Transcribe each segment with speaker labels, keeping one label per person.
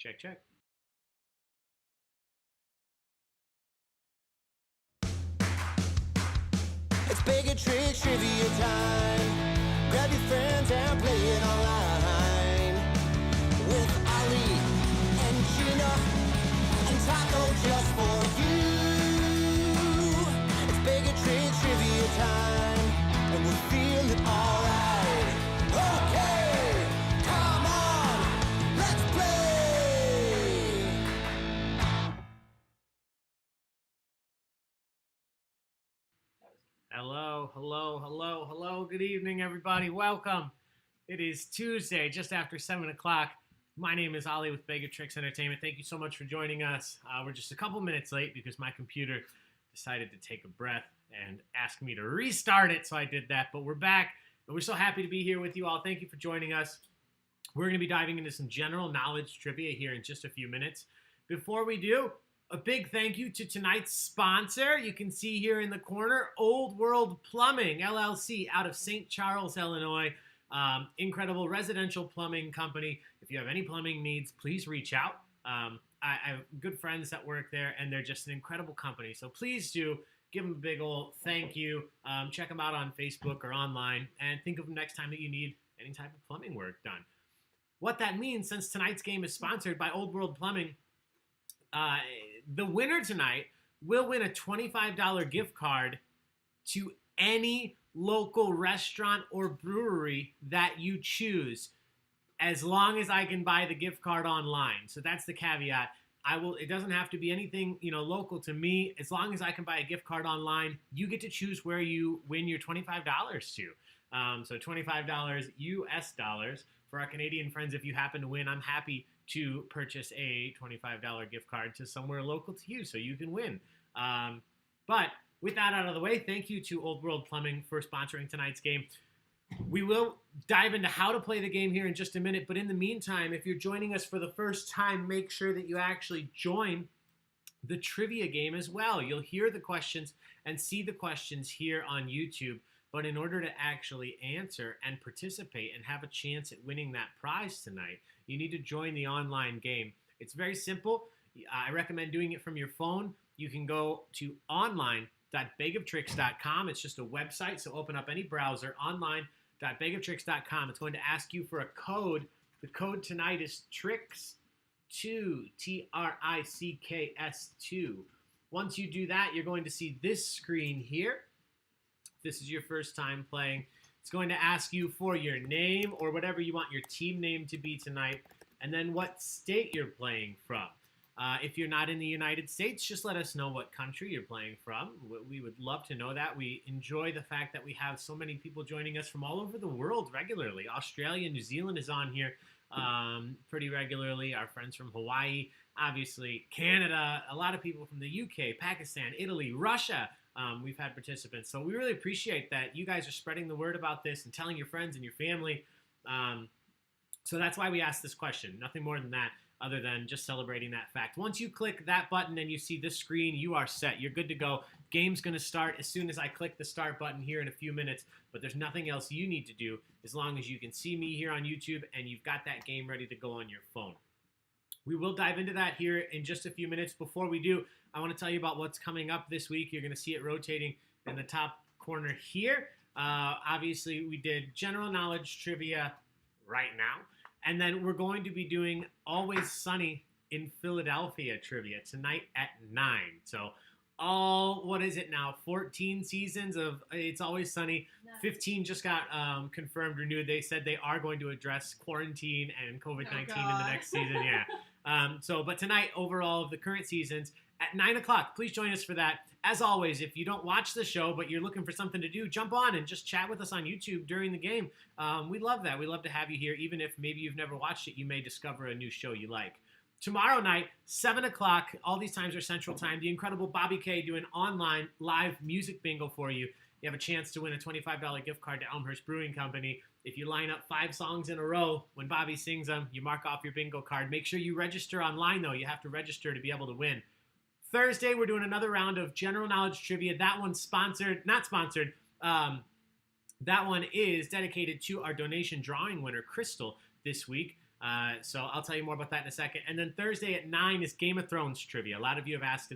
Speaker 1: Check, check.
Speaker 2: It's Baig of Tricks trivia time. Grab your friends and play it online. With Ali and Gina, Untitled just for you. It's Baig of Tricks trivia time, and we're feeling alright. Okay, come on, let's play.
Speaker 1: Hello. Good evening, everybody. Welcome. It is Tuesday, just after 7 o'clock. My name is Ali with Baig of Tricks Entertainment. Thank you so much for joining us. We're just a couple minutes late because my computer decided to take a breath and ask me to restart it, so I did that. But we're back, and we're so happy to be here with you all. Thank you for joining us. We're going to be diving into some general knowledge trivia here in just a few minutes. Before we do, a big thank you to tonight's sponsor. You can see here in the corner, Old World Plumbing, LLC, out of St. Charles, Illinois. Incredible residential plumbing company. If you have any plumbing needs, please reach out. I have good friends that work there, and they're just an incredible company. So please do give them a big old thank you. Check them out on Facebook or online, and think of them next time that you need any type of plumbing work done. What that means, since tonight's game is sponsored by Old World Plumbing, the winner tonight will win a $25 gift card to any local restaurant or brewery that you choose, as long as I can buy the gift card online. So that's the caveat. It doesn't have to be anything, local to me. As long as I can buy a gift card online, you get to choose where you win your $25 to. So $25 US dollars. For our Canadian friends, if you happen to win, I'm happy to purchase a $25 gift card to somewhere local to you so you can win. But with that out of the way, thank you to Old World Plumbing for sponsoring tonight's game. We will dive into how to play the game here in just a minute, but in the meantime, if you're joining us for the first time, make sure that you actually join the trivia game as well. You'll hear the questions and see the questions here on YouTube, but in order to actually answer and participate and have a chance at winning that prize tonight, you need to join the online game. It's very simple. I recommend doing it from your phone. You can go to online.baigoftricks.com. It's just a website, so open up any browser, online.baigoftricks.com. It's going to ask you for a code. The code tonight is TRICKS2, TRICKS2. Once you do that, you're going to see this screen here. This is your first time playing. It's going to ask you for your name or whatever you want your team name to be tonight, and then what state you're playing from. If you're not in the United States, just let us know what country you're playing from. We would love to know that. We enjoy the fact that we have so many people joining us from all over the world regularly. Australia, New Zealand is on here pretty regularly. Our friends from Hawaii, obviously Canada, a lot of people from the UK, Pakistan, Italy, Russia. We've had participants. So we really appreciate that you guys are spreading the word about this and telling your friends and your family. So that's why we asked this question. Nothing more than that, other than just celebrating that fact. Once you click that button and you see this screen, you are set. You're good to go. Game's going to start as soon as I click the start button here in a few minutes, but there's nothing else you need to do as long as you can see me here on YouTube and you've got that game ready to go on your phone. We will dive into that here in just a few minutes. Before we do, I want to tell you about what's coming up this week. You're going to see it rotating in the top corner here. Obviously, we did general knowledge trivia right now. And then we're going to be doing Always Sunny in Philadelphia trivia tonight at 9. So what is it now? 14 seasons of It's Always Sunny. 15 just got confirmed, renewed. They said they are going to address quarantine and COVID-19 in the next season. Yeah. But tonight, overall of the current seasons, at 9 o'clock, please join us for that. As always, if you don't watch the show, but you're looking for something to do, jump on and just chat with us on YouTube during the game. We love that. We love to have you here. Even if maybe you've never watched it, you may discover a new show you like. Tomorrow night, 7 o'clock, all these times are Central Time, the incredible Bobby K doing online live music bingo for you. You have a chance to win a $25 gift card to Elmhurst Brewing Company. If you line up 5 songs in a row, when Bobby sings them, you mark off your bingo card. Make sure you register online, though. You have to register to be able to win. Thursday, we're doing another round of general knowledge trivia. That one's sponsored, not sponsored. That one is dedicated to our donation drawing winner, Crystal, this week. So I'll tell you more about that in a second. And then Thursday at 9 is Game of Thrones trivia. A lot of you have asked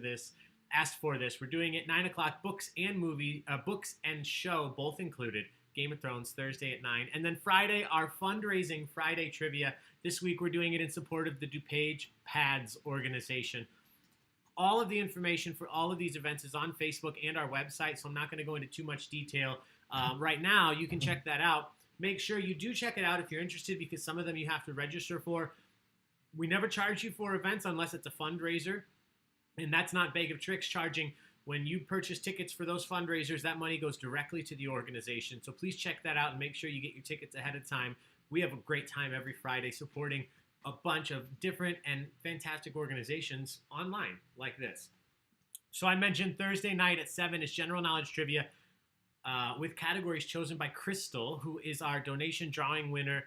Speaker 1: for this. We're doing it 9 o'clock. Books and show both included. Game of Thrones Thursday at 9. And then Friday, our fundraising Friday trivia. This week we're doing it in support of the DuPage Pads organization. All of the information for all of these events is on Facebook and our website, so I'm not going to go into too much detail right now. You can check that out. Make sure you do check it out if you're interested, because some of them you have to register for. We never charge you for events unless it's a fundraiser, and that's not Baig of Tricks charging. When you purchase tickets for those fundraisers, that money goes directly to the organization. So please check that out and make sure you get your tickets ahead of time. We have a great time every Friday supporting a bunch of different and fantastic organizations online like this. So I mentioned Thursday night at 7 is General Knowledge Trivia with categories chosen by Crystal, who is our donation drawing winner.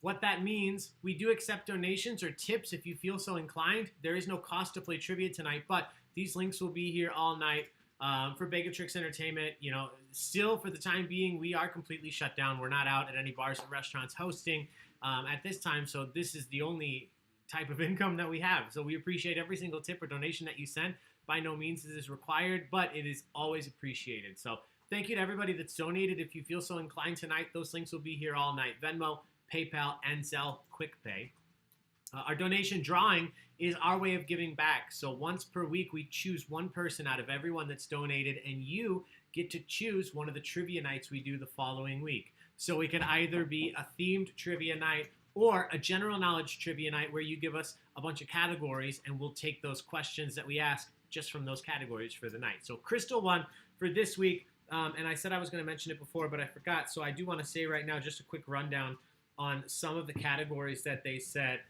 Speaker 1: What that means, we do accept donations or tips if you feel so inclined. There is no cost to play trivia tonight, but these links will be here all night for Baig of Tricks Entertainment. You know, still for the time being, we are completely shut down. We're not out at any bars or restaurants hosting at this time, so this is the only type of income that we have. So we appreciate every single tip or donation that you send. By no means is this required, but it is always appreciated. So thank you to everybody that's donated. If you feel so inclined tonight, those links will be here all night. Venmo, PayPal, and Zelle QuickPay. Our donation drawing is our way of giving back. So once per week, we choose one person out of everyone that's donated, and you get to choose one of the trivia nights we do the following week. So it could either be a themed trivia night or a general knowledge trivia night where you give us a bunch of categories, and we'll take those questions that we ask just from those categories for the night. So Crystal won for this week, and I said I was going to mention it before, but I forgot. So I do want to say right now just a quick rundown on some of the categories that they said.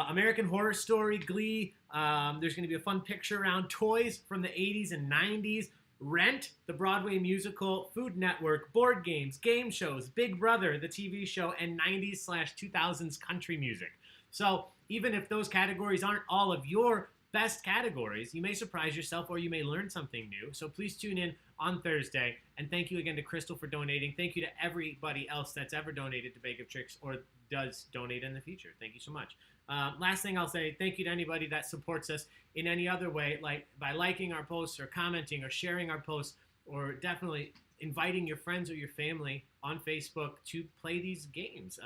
Speaker 1: American Horror Story, Glee, there's going to be a fun picture round, toys from the 80s and 90s, Rent, the Broadway musical, Food Network, board games, game shows, Big Brother, the TV show, and 90s/2000s country music. So even if those categories aren't all of your best categories, you may surprise yourself or you may learn something new. So please tune in on Thursday. And thank you again to Crystal for donating. Thank you to everybody else that's ever donated to Baig of Tricks or does donate in the future. Thank you so much. Last thing I'll say, thank you to anybody that supports us in any other way, like by liking our posts or commenting or sharing our posts, or definitely inviting your friends or your family on Facebook to play these games,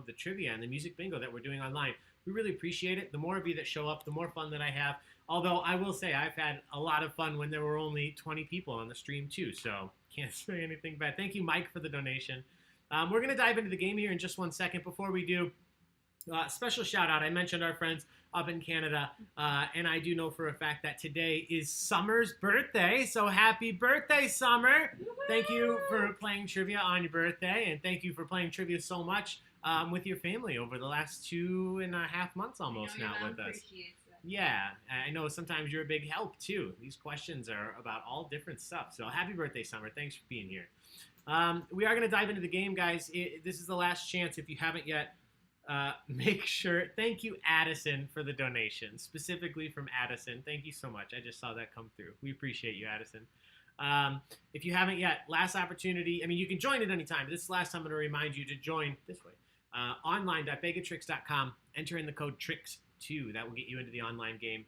Speaker 1: the trivia and the music bingo that we're doing online. We really appreciate it. The more of you that show up, the more fun that I have. Although I will say I've had a lot of fun when there were only 20 people on the stream too, so can't say anything bad. Thank you, Mike, for the donation. We're going to dive into the game here in just 1 second. Before we do, special shout out. I mentioned our friends up in Canada, and I do know for a fact that today is Summer's birthday. So happy birthday, Summer! Thank you for playing trivia on your birthday, and thank you for playing trivia so much with your family over the last 2.5 months almost now with us. Yeah, I know sometimes you're a big help too. These questions are about all different stuff. So happy birthday, Summer. Thanks for being here. We are going to dive into the game, guys. This is the last chance. If you haven't yet, make sure. Thank you, Addison, for the donation, specifically from Addison. Thank you so much. I just saw that come through. We appreciate you, Addison. If you haven't yet, last opportunity. I mean, you can join at any time. But this is the last time I'm going to remind you to join this way. Online.baigoftricks.com. Enter in the code TRICKS2. That will get you into the online game.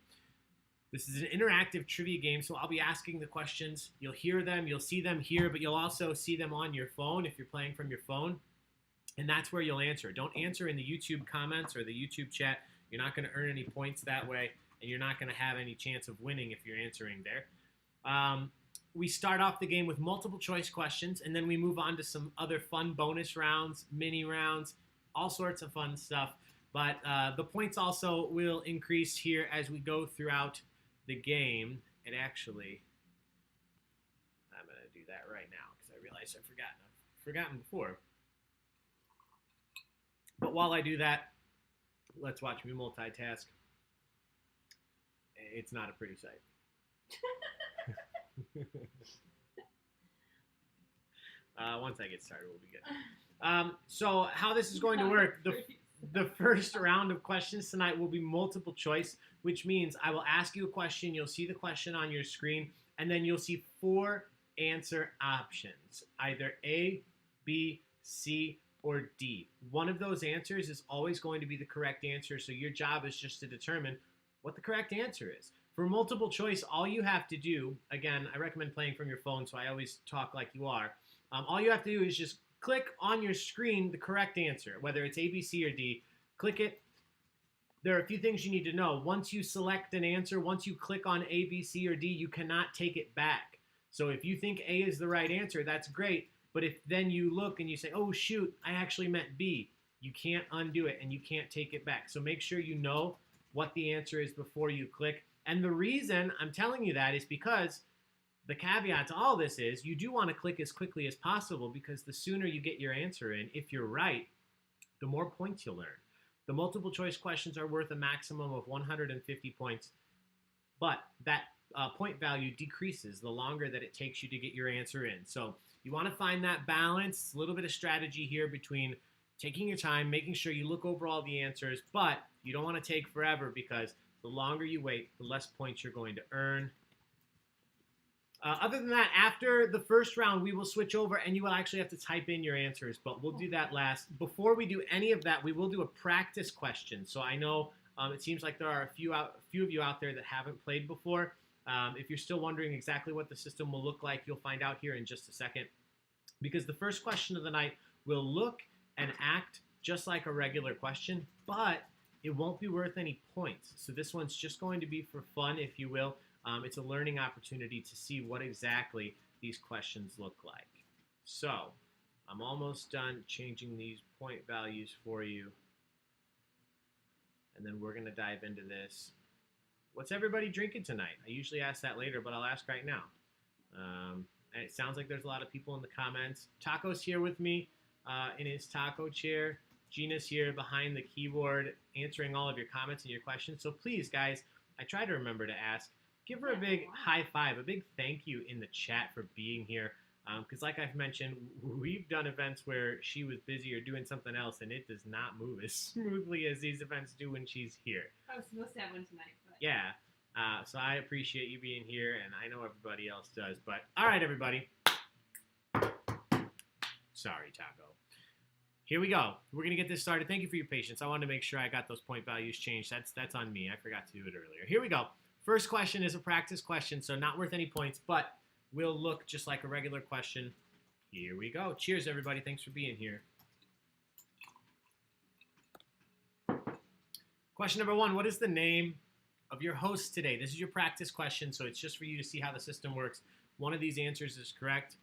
Speaker 1: This is an interactive trivia game, so I'll be asking the questions. You'll hear them, you'll see them here, but you'll also see them on your phone if you're playing from your phone. And that's where you'll answer. Don't answer in the YouTube comments or the YouTube chat. You're not going to earn any points that way, and you're not going to have any chance of winning if you're answering there. We start off the game with multiple choice questions, and then we move on to some other fun bonus rounds, mini rounds, all sorts of fun stuff. But the points also will increase here as we go throughout the game. And actually, I'm going to do that right now because I realized I've forgotten before. But while I do that, let's watch me multitask. It's not a pretty sight. Once I get started, we'll be good. So how this is going to work, the first round of questions tonight will be multiple choice, which means I will ask you a question, you'll see the question on your screen, and then you'll see 4 answer options, either A, B, C, or D. One of those answers is always going to be the correct answer, so your job is just to determine what the correct answer is. For multiple choice, all you have to do, again, I recommend playing from your phone, so I always talk like you are. All you have to do is just click on your screen the correct answer, whether it's A, B, C, or D. Click it. There are a few things you need to know. Once you select an answer, once you click on A, B, C, or D, you cannot take it back. So if you think A is the right answer, that's great. But if then you look and you say, oh, shoot, I actually meant B, you can't undo it and you can't take it back. So make sure you know what the answer is before you click. And the reason I'm telling you that is because the caveat to all this is you do want to click as quickly as possible, because the sooner you get your answer in, if you're right, the more points you'll earn. The multiple choice questions are worth a maximum of 150 points, but that point value decreases the longer that it takes you to get your answer in. So you want to find that balance, a little bit of strategy here between taking your time, making sure you look over all the answers, but you don't want to take forever, because the longer you wait, the less points you're going to earn. Other than that, after the first round, we will switch over and you will actually have to type in your answers, but we'll do that last. Before we do any of that, we will do a practice question. So I know it seems like there are a few of you out there that haven't played before. If you're still wondering exactly what the system will look like, you'll find out here in just a second. Because the first question of the night will look and act just like a regular question, but it won't be worth any points. So this one's just going to be for fun, if you will. It's a learning opportunity to see what exactly these questions look like. So I'm almost done changing these point values for you. And then we're going to dive into this. What's everybody drinking tonight? I usually ask that later, but I'll ask right now. And it sounds like there's a lot of people in the comments. Taco's here with me in his taco chair. Gina's here behind the keyboard answering all of your comments and your questions. So please, guys, I try to remember to ask. Give her a big high five, a big thank you in the chat for being here. Because like I've mentioned, we've done events where she was busy or doing something else, and it does not move as smoothly as these events do when she's here.
Speaker 3: I was supposed to have one tonight. But...
Speaker 1: Yeah. So I appreciate you being here, and I know everybody else does. But all right, everybody. Sorry, Taco. Here we go. We're going to get this started. Thank you for your patience. I wanted to make sure I got those point values changed. That's on me. I forgot to do it earlier. Here we go. First question is a practice question, so not worth any points, but will look just like a regular question. Here we go. Cheers, everybody. Thanks for being here. Question number one, what is the name of your host today? This is your practice question, so it's just for you to see how the system works. One of these answers is correct.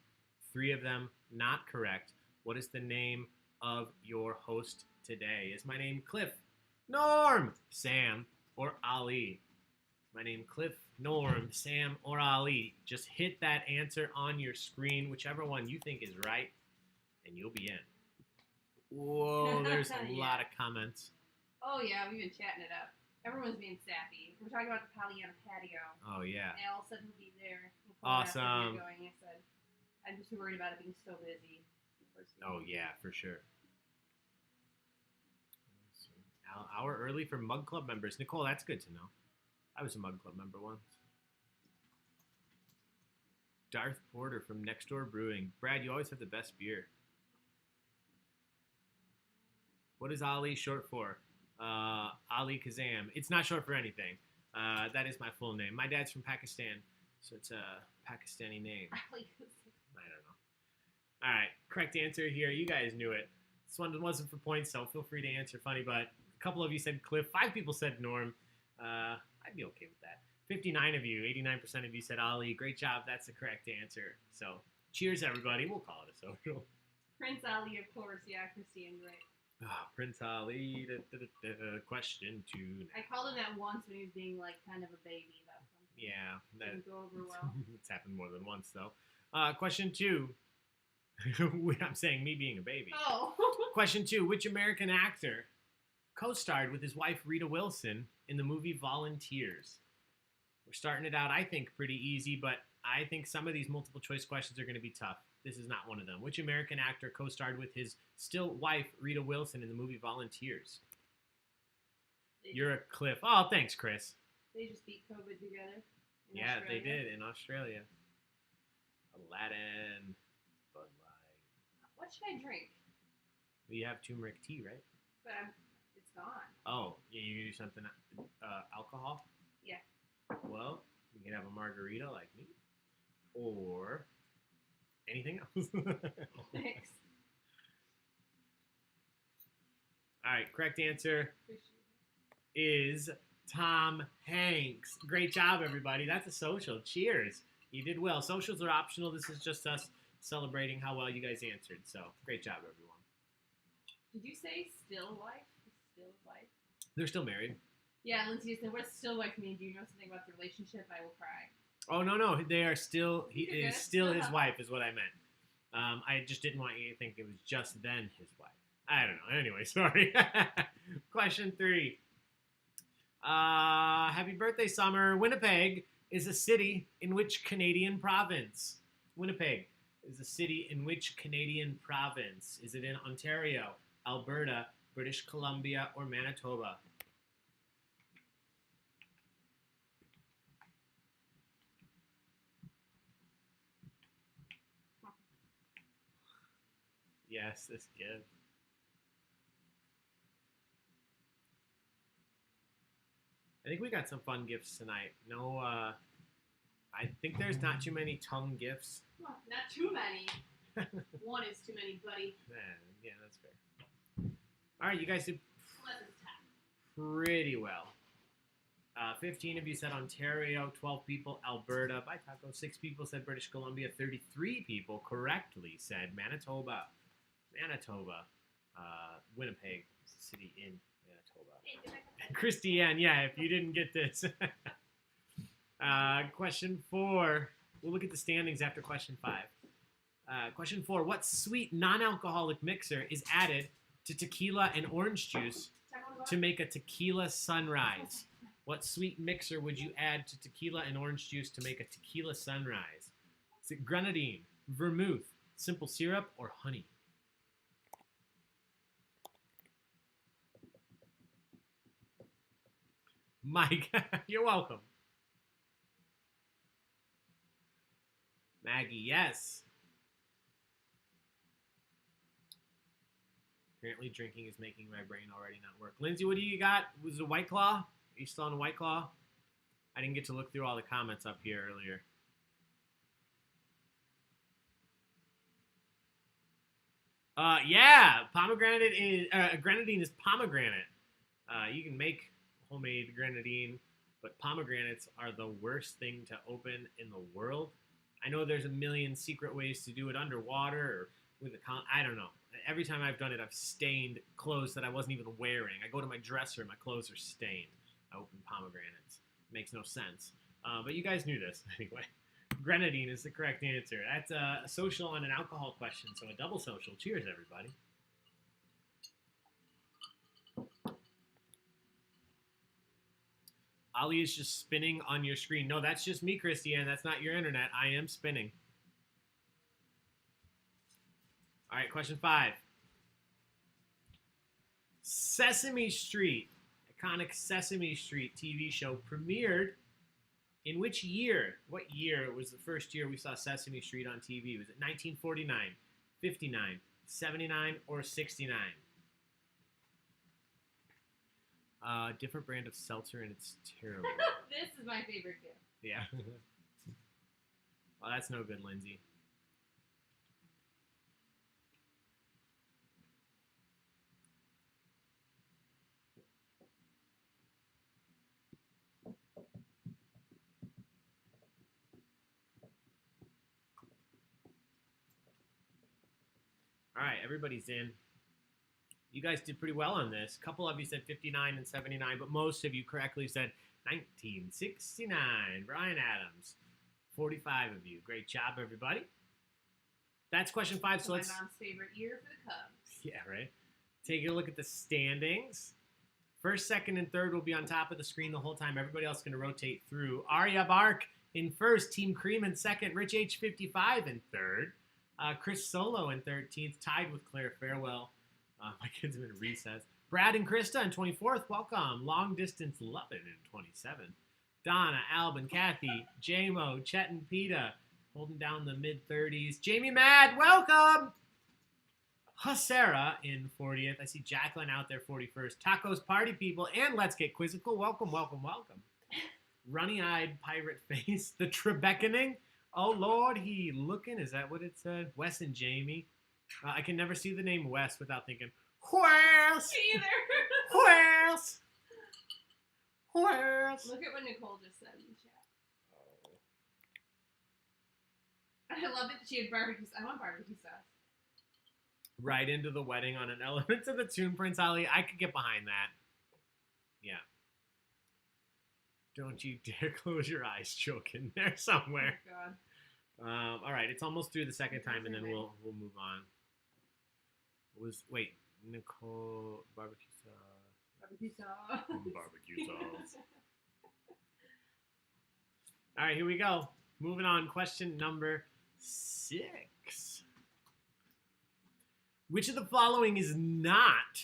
Speaker 1: 3 of them not correct. What is the name of your host today? Is my name Cliff, Norm, Sam, or Ali? My name Cliff, Norm, Sam, or Ali. Just hit that answer on your screen, whichever one you think is right, and you'll be in. Whoa, there's a lot of comments.
Speaker 3: Oh, yeah, we've been chatting it up. Everyone's being sappy. We're talking about the Pollyanna patio.
Speaker 1: Oh, yeah.
Speaker 3: And all of a sudden we'll be there.
Speaker 1: Awesome.
Speaker 3: Going. I said, I'm just worried about it being so busy.
Speaker 1: Oh, yeah, for sure. Hour early for Mug Club members. Nicole, that's good to know. I was a Mug Club member once. Darth Porter from Next Door Brewing. Brad, you always have the best beer. What is Ali short for? Ali Kazam. It's not short for anything. That is my full name. My dad's from Pakistan, so it's a Pakistani name. I don't know. All right, correct answer here. You guys knew it. This one wasn't for points, so feel free to answer funny, but a couple of you said Cliff. 5 people said Norm. I'd be okay with that. 59 of you, 89% of you said Ali. Great job. That's the correct answer. So, cheers, everybody. We'll call it a social.
Speaker 3: Prince Ali, of course. Yeah, Christine, right.
Speaker 1: Prince Ali. Question 2.
Speaker 3: I called him that once when he was being, like, kind of a baby about something.
Speaker 1: Yeah. That
Speaker 3: didn't go over well.
Speaker 1: It's happened more than once, though. Question 2. I'm saying me being a baby.
Speaker 3: Oh.
Speaker 1: Question 2. Which American actor co-starred with his wife Rita Wilson in the movie Volunteers? We're starting it out, I think, pretty easy, but I think some of these multiple choice questions are going to be tough. This is not one of them. Which American actor co-starred with his still wife Rita Wilson in the movie Volunteers? You're a Cliff. Oh, thanks, Chris.
Speaker 3: They just beat COVID together.
Speaker 1: Yeah, Australia. They did in Australia. Aladdin, Bud Light.
Speaker 3: What should I drink?
Speaker 1: You have turmeric tea, right?
Speaker 3: But it's gone.
Speaker 1: Oh, you do something, alcohol?
Speaker 3: Yeah.
Speaker 1: Well, you can have a margarita like me, or anything else.
Speaker 3: Thanks.
Speaker 1: All right, correct answer is Tom Hanks. Great job, everybody. That's a social. Cheers. You did well. Socials are optional. This is just us celebrating how well you guys answered. So, great job, everyone.
Speaker 3: Did you say still wife? Still wife?
Speaker 1: They're still married.
Speaker 3: Yeah, Lindsay said, "What's still wife mean? Do you know something about the relationship? I will cry."
Speaker 1: Oh, no. They are still, he
Speaker 3: You're
Speaker 1: is
Speaker 3: good.
Speaker 1: still his wife is what I meant. I just didn't want you to think it was just then his wife. I don't know. Anyway, sorry. Question 3. Happy birthday, Summer. Winnipeg is a city in which Canadian province? Winnipeg is a city in which Canadian province? Is it in Ontario, Alberta, British Columbia, or Manitoba? Yes, this kid. I think we got some fun gifts tonight. No, I think there's not too many tongue gifts.
Speaker 3: Well, not too many. One is too many, buddy.
Speaker 1: Yeah, that's fair. All right, you guys did
Speaker 3: Unless it's tough.
Speaker 1: pretty well. 15 of you said Ontario, 12 people Alberta. Bye, Taco. 6 people said British Columbia. 33 people correctly said Manitoba. Winnipeg, city in Manitoba.
Speaker 3: Hey, did I-
Speaker 1: Christiane, yeah, if you didn't get this. Question 4. We'll look at the standings after question 5. Question 4. What sweet non-alcoholic mixer is added to tequila and orange juice to make a tequila sunrise? What sweet mixer would you add to tequila and orange juice to make a tequila sunrise? Is it grenadine, vermouth, simple syrup, or honey? Mike, you're welcome. Maggie, yes. Apparently drinking is making my brain already not work. Lindsay, what do you got? Was it a White Claw? Are you still on a White Claw? I didn't get to look through all the comments up here earlier. Yeah, pomegranate is grenadine is pomegranate. You can make homemade grenadine, but pomegranates are the worst thing to open in the world. I know there's a million secret ways to do it underwater or with a I don't know. Every time I've done it, I've stained clothes that I wasn't even wearing. I go to my dresser, my clothes are stained. I open pomegranates. It makes no sense. But you guys knew this anyway. Grenadine is the correct answer. That's a social and an alcohol question, so a double social. Cheers, everybody. Ali is just spinning on your screen. No, that's just me, Christiane. That's not your internet. I am spinning. All right, question 5. Sesame Street, iconic Sesame Street TV show, premiered in which year? What year was the first year we saw Sesame Street on TV? Was it 1949, 59, 79, or 69? Different brand of seltzer, and it's terrible.
Speaker 3: This is my favorite gift.
Speaker 1: Yeah. Well, that's no good, Lindsay. All right, everybody's in. You guys did pretty well on this. A couple of you said 59 and 79, but most of you correctly said 1969. Brian Adams. 45 of you. Great job, everybody. That's question 5. So
Speaker 3: my
Speaker 1: let's.
Speaker 3: mom's favorite year for the Cubs.
Speaker 1: Yeah, right. Take a look at the standings. First, second, and third will be on top of the screen the whole time. Everybody else is going to rotate through. Arya Bark in first. Team Cream in second. Rich H55 in third. Chris Solo in 13th. Tied with Claire Farewell. My kids have been in recess. Brad and Krista in 24th. Welcome. Long Distance Lovin' in 27th. Donna, Albin, Kathy, J-Mo, Chet, and Peta holding down the mid-30s. Jamie Mad, welcome! Hasera in 40th. I see Jacqueline out there 41st. Tacos Party People and Let's Get Quizzical. Welcome, welcome, welcome. Runny-eyed pirate face. The Trebecaning. Oh, Lord, he looking. Is that what it said? Wes and Jamie. I can never see the name Wes without thinking, Wes!
Speaker 3: Me either.
Speaker 1: Wes! Wes!
Speaker 3: Look at what Nicole just said in the chat. I love it that she had barbecue. I want barbecue sauce.
Speaker 1: Right into the wedding on an element to the tune, Prince Ali. I could get behind that. Yeah. Don't you dare close your eyes, joke in there somewhere.
Speaker 3: Oh, God.
Speaker 1: All right, it's almost through the second time, and then we'll move on. Wait, Nicole barbecue sauce.
Speaker 3: Barbecue sauce.
Speaker 1: Barbecue sauce. All right, here we go. Moving on. Question number 6. Which of the following is not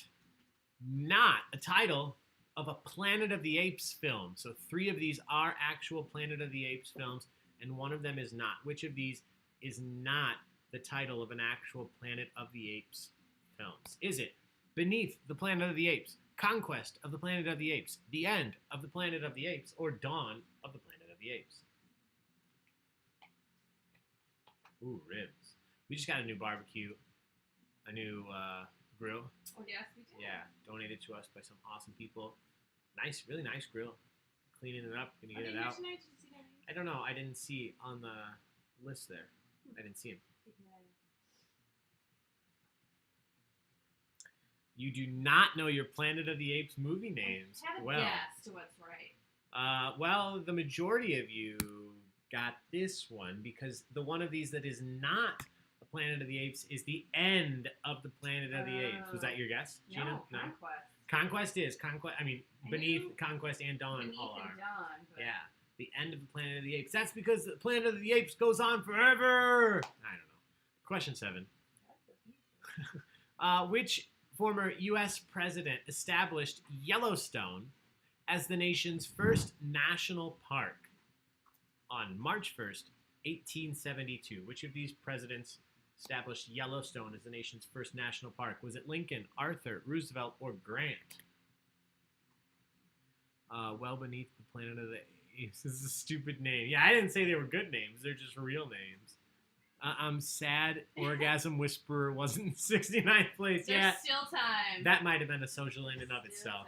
Speaker 1: a title of a Planet of the Apes film? So 3 of these are actual Planet of the Apes films, and 1 of them is not. Which of these is not the title of an actual Planet of the Apes films? Is it Beneath the Planet of the Apes, Conquest of the Planet of the Apes, The End of the Planet of the Apes, or Dawn of the Planet of the Apes? Ooh, ribs. We just got a new barbecue, a new grill.
Speaker 3: Oh, yes, we did.
Speaker 1: Yeah, donated to us by some awesome people. Nice, really nice grill. Cleaning it up, gonna get it out.
Speaker 3: Tonight? Did you see that?
Speaker 1: I don't know. I didn't see on the list there. I didn't see him. You do not know your Planet of the Apes movie names.
Speaker 3: Have a
Speaker 1: Well,
Speaker 3: guess to what's right.
Speaker 1: well, the majority of you got this one because the one of these that is not a Planet of the Apes is The End of the Planet of the Apes. Was that your guess, Gina?
Speaker 3: No, Conquest.
Speaker 1: Conquest is Conquest. I mean,
Speaker 3: I
Speaker 1: Beneath,
Speaker 3: knew
Speaker 1: Conquest, and Dawn
Speaker 3: Beneath
Speaker 1: all
Speaker 3: and
Speaker 1: are.
Speaker 3: Dawn, but
Speaker 1: Yeah, The End of the Planet of the Apes. That's because the Planet of the Apes goes on forever. I don't know. Question 7. Which former U.S. president established Yellowstone as the nation's first national park on March 1st, 1872? Which of these presidents established Yellowstone as the nation's first national park? Was it Lincoln, Arthur, Roosevelt, or Grant? Well Beneath the Planet of the Apes. This is a stupid name. Yeah, I didn't say they were good names. They're just real names. I'm sad Orgasm Whisperer wasn't in 69th place.
Speaker 3: there's
Speaker 1: Yeah,
Speaker 3: still time.
Speaker 1: that might have been a social in and of
Speaker 3: Still
Speaker 1: itself.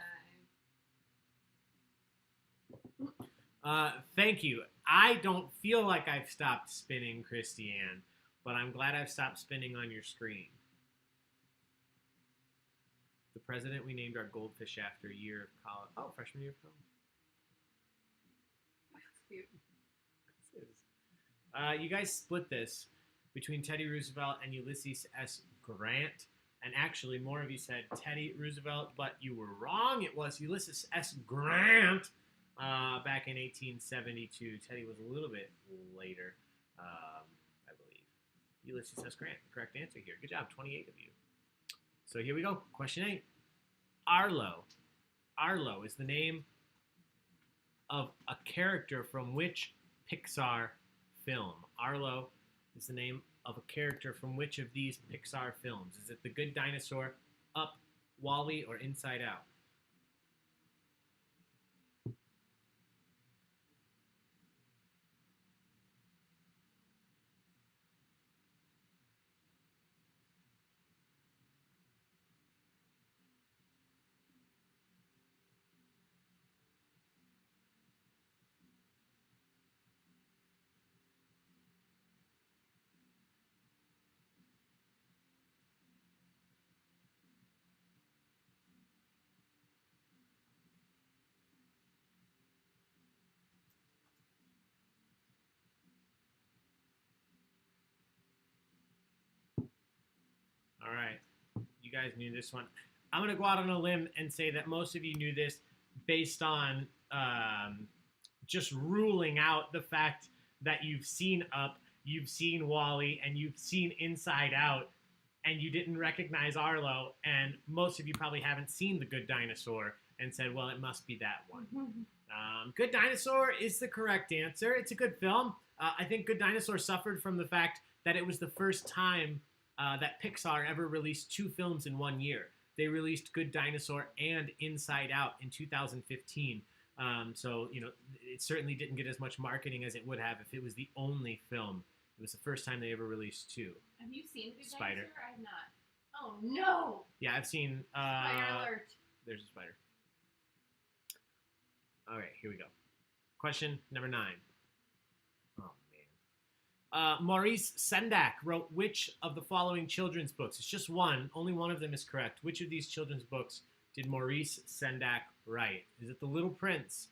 Speaker 3: time.
Speaker 1: Thank you. I don't feel like I've stopped spinning, Christiane, but I'm glad I've stopped spinning on your screen. The president we named our goldfish after a year of college. Oh, freshman year of college.
Speaker 3: That's cute.
Speaker 1: You guys split this between Teddy Roosevelt and Ulysses S. Grant. And actually, more of you said Teddy Roosevelt, but you were wrong. It was Ulysses S. Grant back in 1872. Teddy was a little bit later, I believe. Ulysses S. Grant, the correct answer here. Good job, 28 of you. So here we go. Question 8. Arlo. Arlo is the name of a character from which Pixar film? Arlo is the name of a character from which of these Pixar films? Is it The Good Dinosaur, Up, WALL-E, or Inside Out? All right. You guys knew this one. I'm going to go out on a limb and say that most of you knew this based on just ruling out the fact that you've seen Up, you've seen WALL-E, and you've seen Inside Out, and you didn't recognize Arlo, and most of you probably haven't seen The Good Dinosaur and said, well, it must be that one. Good Dinosaur is the correct answer. It's a good film. I think Good Dinosaur suffered from the fact that it was the first time that Pixar ever released 2 films in 1 year. They released Good Dinosaur and Inside Out in 2015. So, it certainly didn't get as much marketing as it would have if it was the only film. It was the first time they ever released 2.
Speaker 3: Have you seen Good
Speaker 1: Spider.
Speaker 3: Dinosaur? I have not. Oh, no!
Speaker 1: Yeah, I've seen...
Speaker 3: Spider alert.
Speaker 1: There's a spider. All right, here we go. Question number 9. Oh, man. Maurice Sendak wrote which of the following children's books? It's just one. Only one of them is correct. Which of these children's books did Maurice Sendak write? Is it The Little Prince,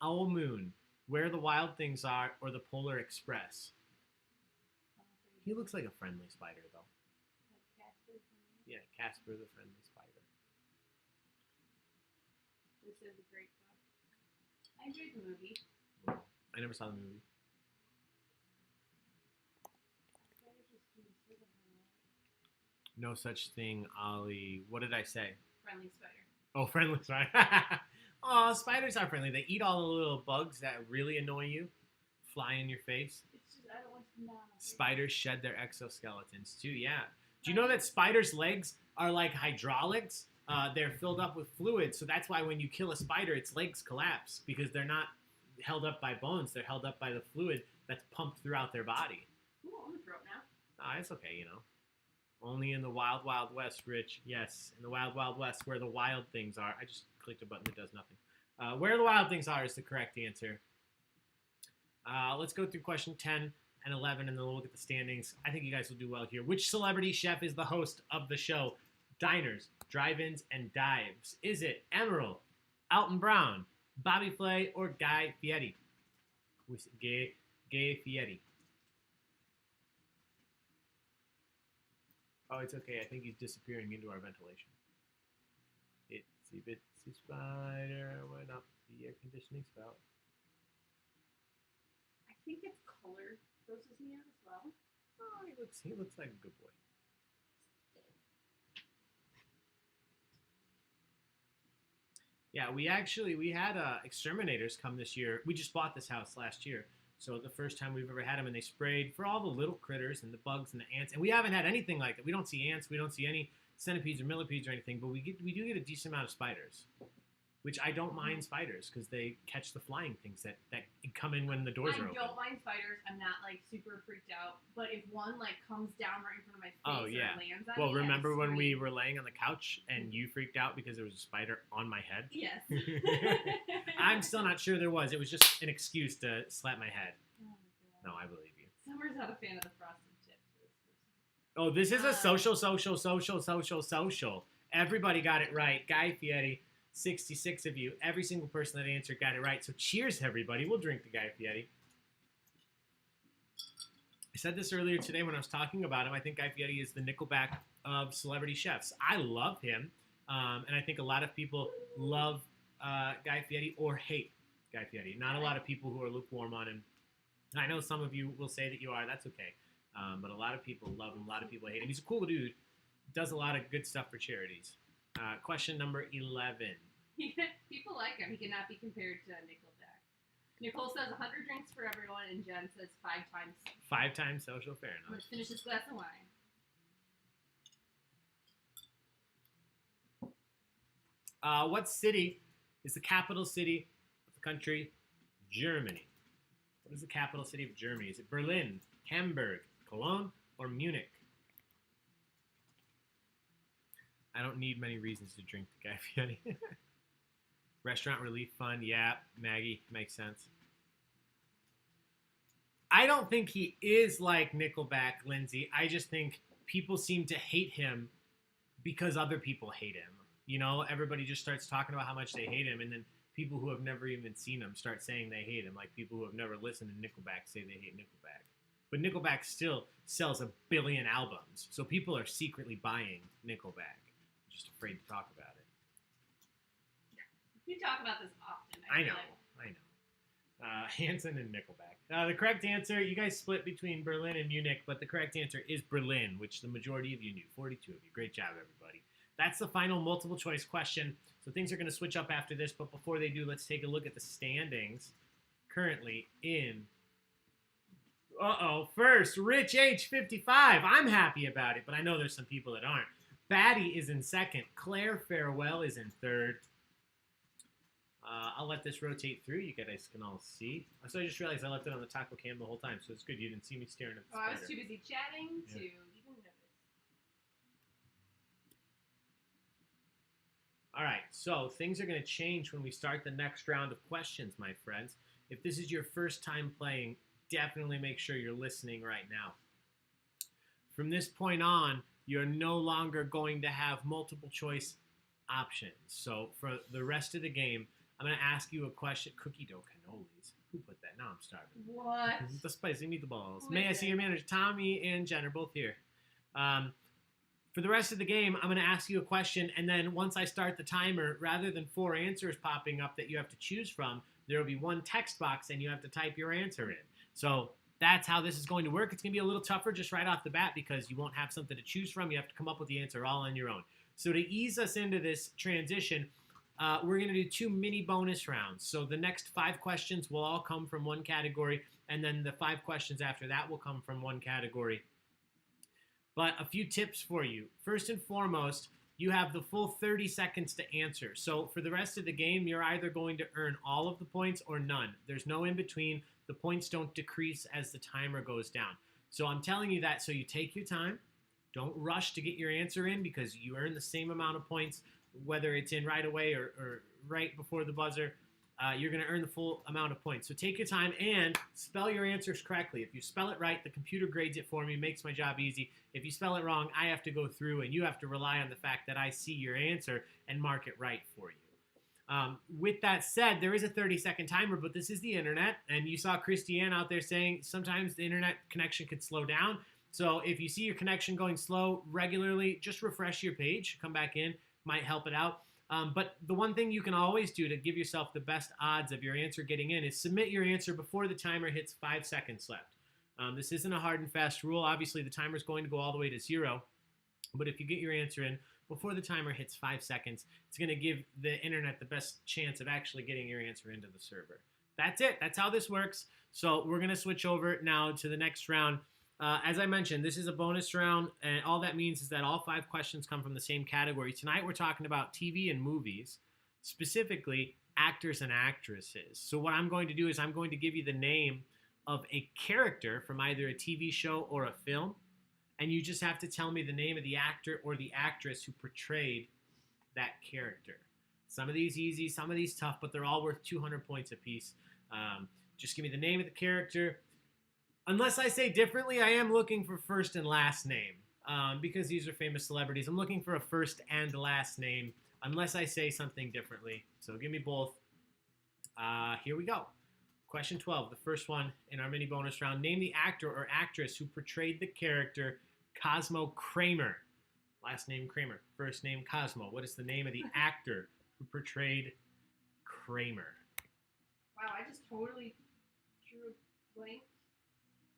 Speaker 1: Owl Moon, Where the Wild Things Are, or The Polar Express? He looks like a friendly spider, though. Yeah, Casper the Friendly Spider.
Speaker 3: This is a great book. I enjoyed the movie.
Speaker 1: I never saw the movie. No such thing, Ollie. What did I say?
Speaker 3: Friendly spider.
Speaker 1: Oh, friendly spider. Oh, spiders are friendly. They eat all the little bugs that really annoy you, fly in your face.
Speaker 3: It's just, I don't want to know.
Speaker 1: Spiders shed their exoskeletons too, yeah. Do you know that spiders' legs are like hydraulics? They're filled up with fluid, so that's why when you kill a spider, its legs collapse, because they're not held up by bones. They're held up by the fluid that's pumped throughout their body.
Speaker 3: Ooh, I'm gonna throw it now.
Speaker 1: Ah, it's okay, Only in the wild, wild west, Rich. Yes, in the wild, wild west, where the wild things are. I just clicked a button that does nothing. Where the wild things are is the correct answer. Let's go through question 10 and 11, and then we'll look at the standings. I think you guys will do well here. Which celebrity chef is the host of the show? Diners, Drive-Ins, and Dives. Is it Emerald, Alton Brown, Bobby Flay, or Guy Fieri? Guy Fieri. Oh, it's okay. I think he's disappearing into our ventilation. Itsy bitsy spider went up the air conditioning spout.
Speaker 3: I think its color grosses me out as well.
Speaker 1: Oh, he looks like a good boy. Yeah, we had exterminators come this year. We just bought this house last year. So the first time we've ever had them, and they sprayed for all the little critters and the bugs and the ants. And we haven't had anything like that. We don't see ants. We don't see any centipedes or millipedes or anything. But we do get a decent amount of spiders, which I don't mind spiders because they catch the flying things that come in when the doors are open.
Speaker 3: I don't mind spiders. I'm not super freaked out. But if one comes down right in front of my face or lands on me,
Speaker 1: well, remember when we were laying on the couch and you freaked out because there was a spider on my head?
Speaker 3: Yes.
Speaker 1: I'm still not sure there was. It was just an excuse to slap my head.
Speaker 3: Oh my God.
Speaker 1: No, I believe you.
Speaker 3: Summer's not a fan of the frosted tips for this person.
Speaker 1: Oh, this is a social. Everybody got it right. Guy Fieri, 66 of you. Every single person that answered got it right. So cheers, everybody. We'll drink to Guy Fieri. I said this earlier today when I was talking about him. I think Guy Fieri is the Nickelback of celebrity chefs. I love him, and I think a lot of people love Guy Fieri or hate Guy Fieri. Not a lot of people who are lukewarm on him. I know some of you will say that you are. That's okay. But a lot of people love him. A lot of people hate him. He's a cool dude. Does a lot of good stuff for charities. Question number 11.
Speaker 3: People like him. He cannot be compared to Nickelback. Nicole says 100 drinks for everyone, and Jen says 5 times.
Speaker 1: 5 times social, fair enough.
Speaker 3: Let's finish this glass of wine.
Speaker 1: What city is the capital city of the country Germany? What is the capital city of Germany? Is it Berlin, Hamburg, Cologne, or Munich? I don't need many reasons to drink the Guy Fieri. Restaurant Relief Fund, yeah, Maggie, makes sense. I don't think he is like Nickelback, Lindsay. I just think people seem to hate him because other people hate him. Everybody just starts talking about how much they hate him, and then people who have never even seen him start saying they hate him, like people who have never listened to Nickelback say they hate Nickelback. But Nickelback still sells 1 billion albums, so people are secretly buying Nickelback. Just afraid to talk about it.
Speaker 3: You talk about this often.
Speaker 1: I know. Hanson and Nickelback. The correct answer, you guys split between Berlin and Munich, but the correct answer is Berlin, which the majority of you knew. 42 of you. Great job, everybody. That's the final multiple choice question. So things are going to switch up after this, but before they do, let's take a look at the standings currently in Uh-oh. First, Rich H55. I'm happy about it, but I know there's some people that aren't. Batty is in second. Claire Farewell is in third. I'll let this rotate through. You guys can all see. So I just realized I left it on the taco cam the whole time, so it's good. You didn't see me staring at the spider.
Speaker 3: I was too busy chatting to even notice.
Speaker 1: All right, so things are going to change when we start the next round of questions, my friends. If this is your first time playing, definitely make sure you're listening right now. From this point on, you're no longer going to have multiple choice options. So for the rest of the game, I'm going to ask you a question. Cookie dough cannolis. Who put that? Now I'm starving.
Speaker 3: What?
Speaker 1: The spicy meatballs.
Speaker 3: Who
Speaker 1: May I
Speaker 3: is
Speaker 1: see
Speaker 3: it?
Speaker 1: your manager? Tommy and Jen are both here. For the rest of the game, I'm going to ask you a question, and then once I start the timer, rather than 4 answers popping up that you have to choose from, there will be one text box, and you have to type your answer in. So that's how this is going to work. It's going to be a little tougher just right off the bat because you won't have something to choose from. You have to come up with the answer all on your own. So to ease us into this transition, we're going to do 2 mini bonus rounds. So the next 5 questions will all come from one category, and then the 5 questions after that will come from one category. But a few tips for you. First and foremost, you have the full 30 seconds to answer. So for the rest of the game, you're either going to earn all of the points or none. There's no in between. The points don't decrease as the timer goes down. So I'm telling you that so you take your time. Don't rush to get your answer in because you earn the same amount of points, whether it's in right away or right before the buzzer. You're going to earn the full amount of points. So take your time and spell your answers correctly. If you spell it right, the computer grades it for me, makes my job easy. If you spell it wrong, I have to go through and you have to rely on the fact that I see your answer and mark it right for you. With that said, there is a 30-second timer, but this is the internet, and you saw Christiane out there saying sometimes the internet connection could slow down. So if you see your connection going slow regularly, just refresh your page, come back in, might help it out. But the one thing you can always do to give yourself the best odds of your answer getting in is submit your answer before the timer hits 5 seconds left. This isn't a hard and fast rule. Obviously, the timer is going to go all the way to 0. But if you get your answer in before the timer hits 5 seconds, it's going to give the internet the best chance of actually getting your answer into the server. That's it. That's how this works. So we're going to switch over now to the next round. As I mentioned, this is a bonus round, and all that means is that all 5 questions come from the same category. Tonight we're talking about TV and movies, specifically actors and actresses. So what I'm going to do is I'm going to give you the name of a character from either a TV show or a film, and you just have to tell me the name of the actor or the actress who portrayed that character. Some of these easy, some of these tough, but they're all worth 200 points apiece. Just give me the name of the character. Unless I say differently, I am looking for first and last name because these are famous celebrities. I'm looking for a first and last name unless I say something differently. So give me both. Here we go. Question 12, the first one in our mini bonus round. Name the actor or actress who portrayed the character Cosmo Kramer. Last name Kramer. First name Cosmo. What is the name of the actor who portrayed Kramer?
Speaker 3: Wow, I just totally drew a blank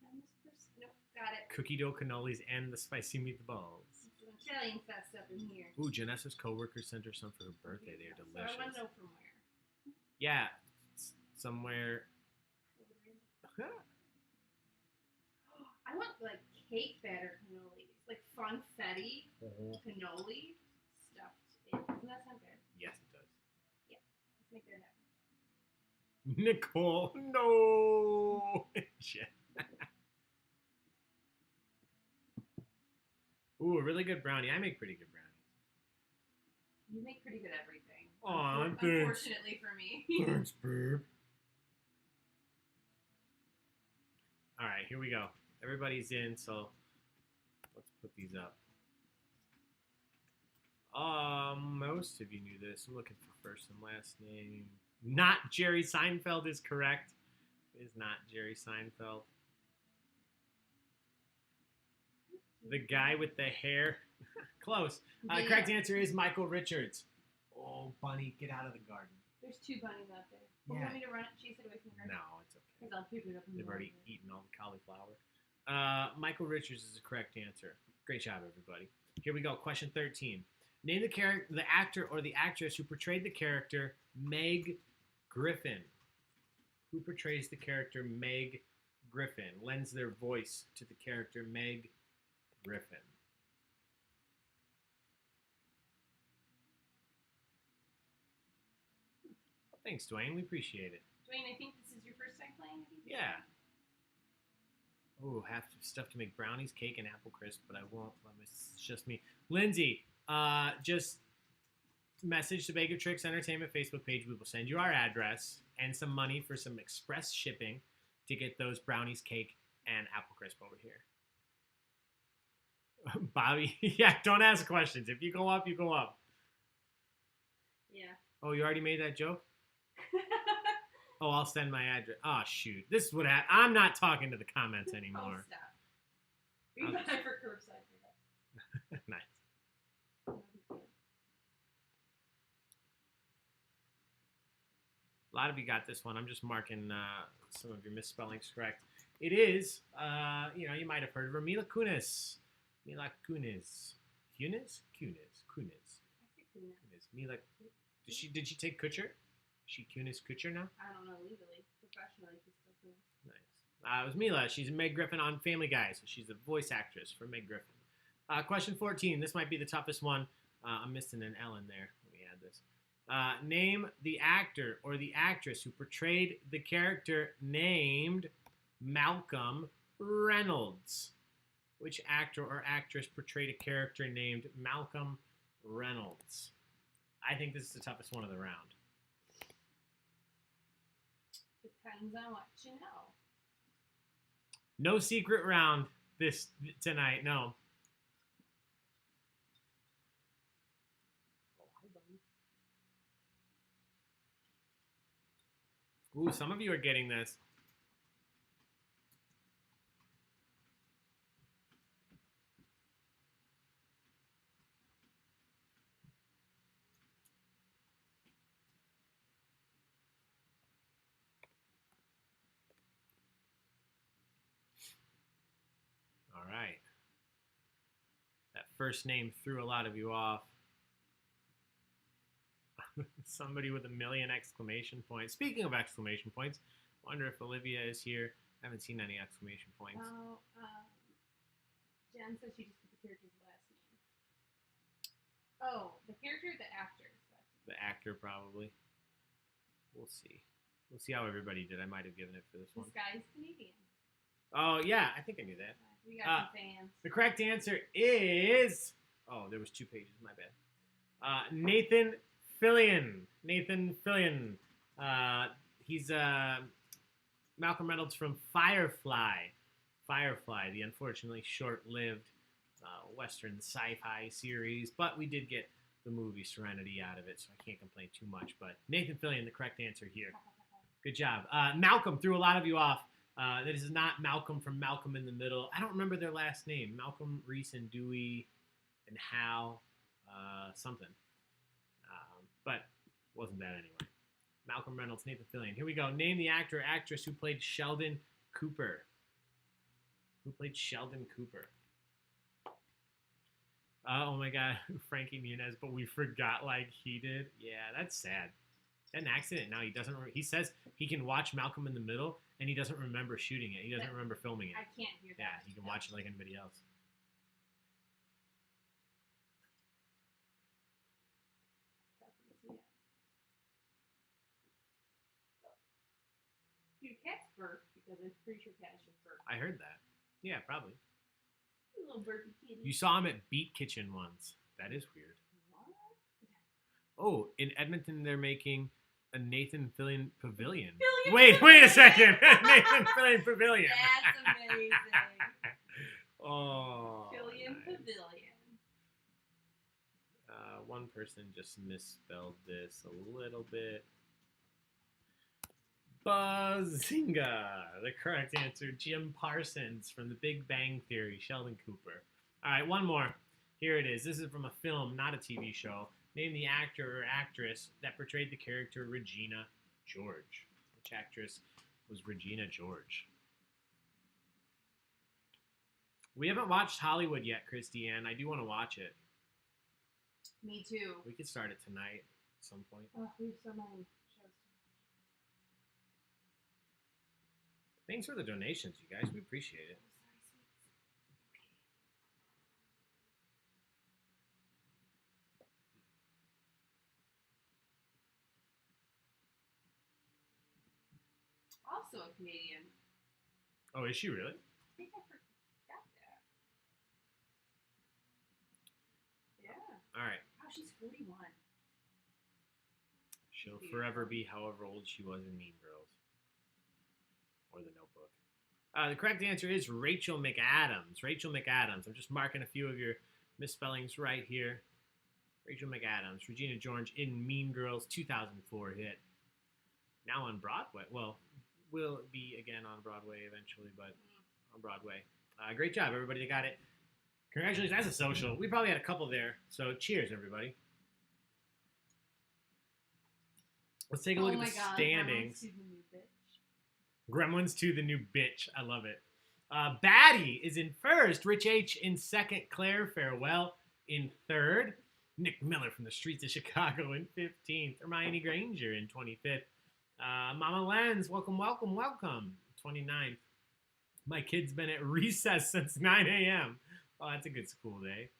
Speaker 3: on this person. Nope, got it.
Speaker 1: Cookie dough cannolis and the spicy meatballs.
Speaker 3: It's an Italian fest up in here.
Speaker 1: Ooh, Janessa's coworker sent her some for her birthday. They are
Speaker 3: So
Speaker 1: delicious.
Speaker 3: I want to know from where.
Speaker 1: Yeah, somewhere.
Speaker 3: I want like cake batter cannolis, like funfetti cannoli stuffed in. Doesn't that sound good?
Speaker 1: Yes, it does.
Speaker 3: Let's make that happen.
Speaker 1: Nicole, no. Shit. Ooh, a really good brownie. I make pretty good brownies.
Speaker 3: You make pretty good everything.
Speaker 1: Aw, thanks.
Speaker 3: Unfortunately for me.
Speaker 1: Thanks, babe. All right, here we go. Everybody's in, so let's put these up. Most of you knew this. I'm looking for first and last name. Not Jerry Seinfeld is correct. It is not Jerry Seinfeld. The guy with the hair. Close.
Speaker 3: Yeah.
Speaker 1: Correct answer is Michael Richards. Oh, Bunny, get out of the garden.
Speaker 3: There's 2 bunnies out there. Do you
Speaker 1: Yeah.
Speaker 3: want me to run it, chase it away from the garden?
Speaker 1: No, it's okay.
Speaker 3: Because I'll pick it up in the
Speaker 1: They've already
Speaker 3: morning.
Speaker 1: eaten all the cauliflower. Michael Richards is the correct answer. Great job, everybody. Here we go. Question 13. Name the actor or the actress who portrayed the character Meg Griffin. Who portrays the character Meg Griffin lends their voice to the character Meg Griffin? Thanks, Dwayne. We appreciate it.
Speaker 3: Dwayne, I think this is your first time playing.
Speaker 1: Yeah. Oh, have stuff to make brownies, cake, and apple crisp, but I won't. It's just me. Lindsay, just message the Baig of Tricks Entertainment Facebook page. We will send you our address and some money for some express shipping to get those brownies, cake, and apple crisp over here. Bobby, yeah, don't ask questions. If you go up, you go up.
Speaker 3: Yeah.
Speaker 1: Oh, you already made that joke? Oh, I'll send my address. Oh, shoot. This is what I'm not talking to the comments anymore.
Speaker 3: Oh, stop. Are you buying for curbside pickup?
Speaker 1: Nice. A lot of you got this one. I'm just marking some of your misspellings correct. It is, you might have heard of her, Mila Kunis. Mila Kunis. Kunis? Kunis. Kunis. Kunis. Mila. Did she take Kutcher? Is she Kunis Kutcher now?
Speaker 3: I don't know, legally. Professionally, she's still Kunis.
Speaker 1: Nice. It was Mila. She's Meg Griffin on Family Guy, so she's the voice actress for Meg Griffin. Question 14. This might be the toughest one. I'm missing an L in there. Let me add this. Name the actor or the actress who portrayed the character named Malcolm Reynolds. Which actor or actress portrayed a character named Malcolm Reynolds? I think this is the toughest one of the round.
Speaker 3: Depends on what you know.
Speaker 1: No secret round tonight, no. Ooh, some of you are getting this. All right. That first name threw a lot of you off. Somebody with 1 million exclamation points. Speaking of exclamation points, I wonder if Olivia is here. I haven't seen any exclamation points.
Speaker 3: Oh, Jen says she just put the character's last name. Oh, the character or the actor's last name?
Speaker 1: The actor, probably. We'll see. We'll see how everybody did. I might have given it for this one.
Speaker 3: This guy's Canadian.
Speaker 1: Oh, yeah. I think I knew that.
Speaker 3: We got some fans.
Speaker 1: The correct answer is... Oh, there was 2 pages. My bad. Nathan Fillion. Nathan Fillion. He's Malcolm Reynolds from Firefly. Firefly, the unfortunately short-lived Western sci-fi series. But we did get the movie Serenity out of it, so I can't complain too much. But Nathan Fillion, the correct answer here. Good job. Malcolm threw a lot of you off. That is not Malcolm from Malcolm in the Middle. I don't remember their last name. Malcolm, Reese, and Dewey, and Hal, something. But wasn't that anyway. Malcolm Reynolds, Nathan Fillion. Here we go. Name the actor or actress who played Sheldon Cooper. Who played Sheldon Cooper? Oh my God, Frankie Muniz, but we forgot like he did. Yeah, that's sad. An accident. Now he doesn't. He says he can watch Malcolm in the Middle, and he doesn't remember shooting it. He doesn't remember filming it.
Speaker 3: I can't hear that.
Speaker 1: Yeah, he can watch it like anybody else.
Speaker 3: Your cat's burp because I'm pretty sure cats should burp.
Speaker 1: I heard that. Yeah, probably.
Speaker 3: A little burpy kitty.
Speaker 1: You saw him at Beat Kitchen once. That is weird.
Speaker 3: What?
Speaker 1: Oh, in Edmonton, they're making a Nathan Fillion Pavilion.
Speaker 3: Fillion
Speaker 1: Wait a second. Nathan Fillion Pavilion.
Speaker 3: That's amazing.
Speaker 1: Oh.
Speaker 3: Fillion
Speaker 1: nice.
Speaker 3: Pavilion.
Speaker 1: One person just misspelled this a little bit. Bazinga! The correct answer, Jim Parsons from The Big Bang Theory, Sheldon Cooper. All right, one more. Here it is. This is from a film, not a TV show. Name the actor or actress that portrayed the character Regina George. Which actress was Regina George? We haven't watched Hollywood yet, Christy Ann. I do want to watch it.
Speaker 3: Me too.
Speaker 1: We could start it tonight at some point.
Speaker 3: Oh, we have so many shows
Speaker 1: Thanks for the donations, you guys. We appreciate it.
Speaker 3: Also a Canadian.
Speaker 1: Oh, is she really?
Speaker 3: I think I forgot that. Yeah.
Speaker 1: All right.
Speaker 3: Wow, she's 41.
Speaker 1: She'll forever be however old she was in Mean Girls. Or The Notebook. The correct answer is Rachel McAdams. Rachel McAdams. I'm just marking a few of your misspellings right here. Rachel McAdams. Regina George in Mean Girls 2004 hit. Now on Broadway. Well, will be again on Broadway eventually, but on Broadway. Great job, everybody that got it. Congratulations. That's a social. We probably had a couple there. So cheers, everybody. Let's take a look at the standings. Gremlins to the new bitch. I love it. Batty is in first. Rich H in second. Claire Farewell in third. Nick Miller from the streets of Chicago in 15th. Hermione Granger in 25th. Mama Lens, welcome, welcome, welcome. 29th. My kid's been at recess since 9 a.m. Oh, that's a good school day.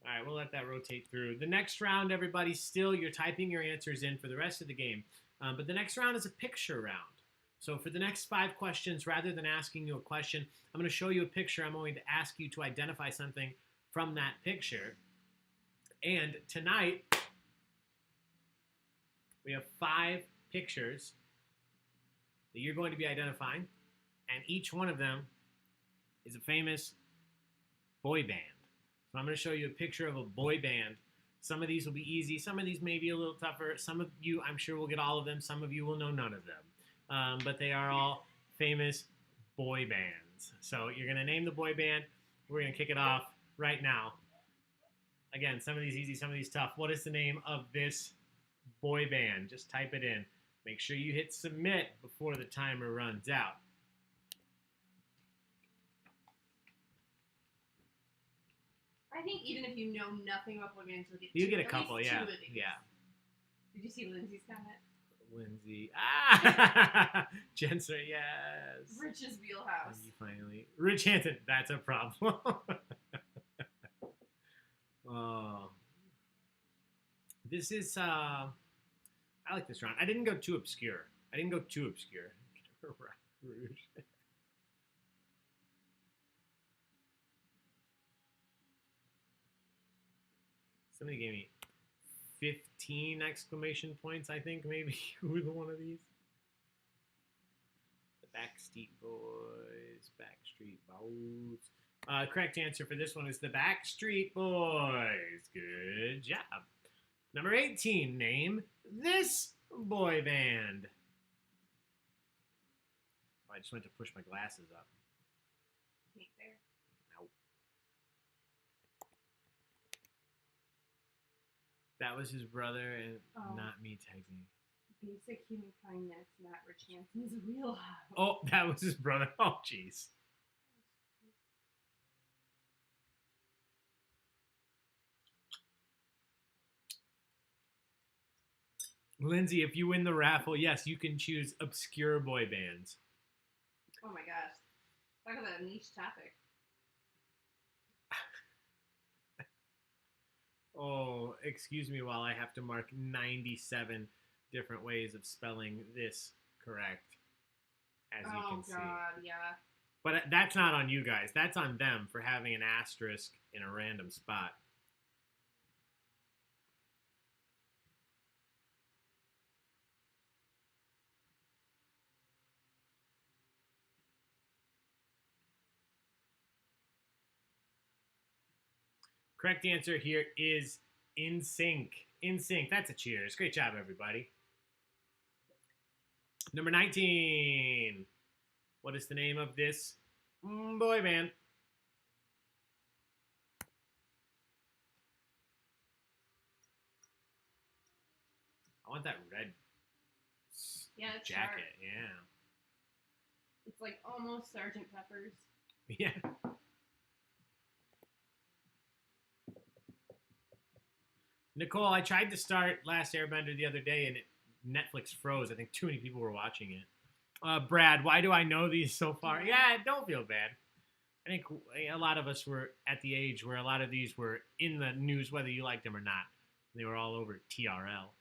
Speaker 1: All right, we'll let that rotate through. The next round, everybody, still you're typing your answers in for the rest of the game. But the next round is a picture round. So for the next 5 questions, rather than asking you a question, I'm going to show you a picture. I'm going to ask you to identify something from that picture. And tonight, we have 5 pictures that you're going to be identifying. And each one of them is a famous boy band. So I'm going to show you a picture of a boy band. Some of these will be easy. Some of these may be a little tougher. Some of you, I'm sure, will get all of them. Some of you will know none of them. But they are all famous boy bands. So you're going to name the boy band. We're going to kick it off right now. Again, some of these easy, some of these tough. What is the name of this boy band? Just type it in. Make sure you hit submit before the timer runs out.
Speaker 3: I think even if you know nothing about boy bands,
Speaker 1: you'll get a couple, yeah. Yeah.
Speaker 3: Did you see Lindsay's comment?
Speaker 1: Lindsay. Ah! Jenser, yes.
Speaker 3: Rich's wheelhouse.
Speaker 1: You finally. Rich Hanson, that's a problem. Oh. This is, I like this round. I didn't go too obscure. Rouge. Somebody gave me 15 exclamation points, I think, maybe, with one of these. The Backstreet Boys. Backstreet Boys. Correct answer for this one is the Backstreet Boys. Good job. Number 18, name this boy band. Oh, I just went to push my glasses up.
Speaker 3: Right there.
Speaker 1: Nope. That was his brother and not me typing.
Speaker 3: Basic human kindness, not Rich Hanson's wheelhouse.
Speaker 1: Oh, that was his brother. Oh, jeez. Lindsay, if you win the raffle, yes, you can choose obscure boy bands.
Speaker 3: Oh my gosh. Talk about a niche topic.
Speaker 1: Oh, excuse me while I have to mark 97 different ways of spelling this correct, as you can see. Oh,
Speaker 3: God, yeah.
Speaker 1: But that's not on you guys. That's on them for having an asterisk in a random spot. Correct answer here is NSYNC. NSYNC. That's a cheers. Great job, everybody. Number 19. What is the name of this boy band? I want that red jacket.
Speaker 3: Sharp.
Speaker 1: Yeah.
Speaker 3: It's like almost Sgt. Pepper's.
Speaker 1: Yeah. Nicole, I tried to start Last Airbender the other day, and Netflix froze. I think too many people were watching it. Brad, why do I know these so far? Yeah, don't feel bad. I think a lot of us were at the age where a lot of these were in the news, whether you liked them or not. They were all over TRL.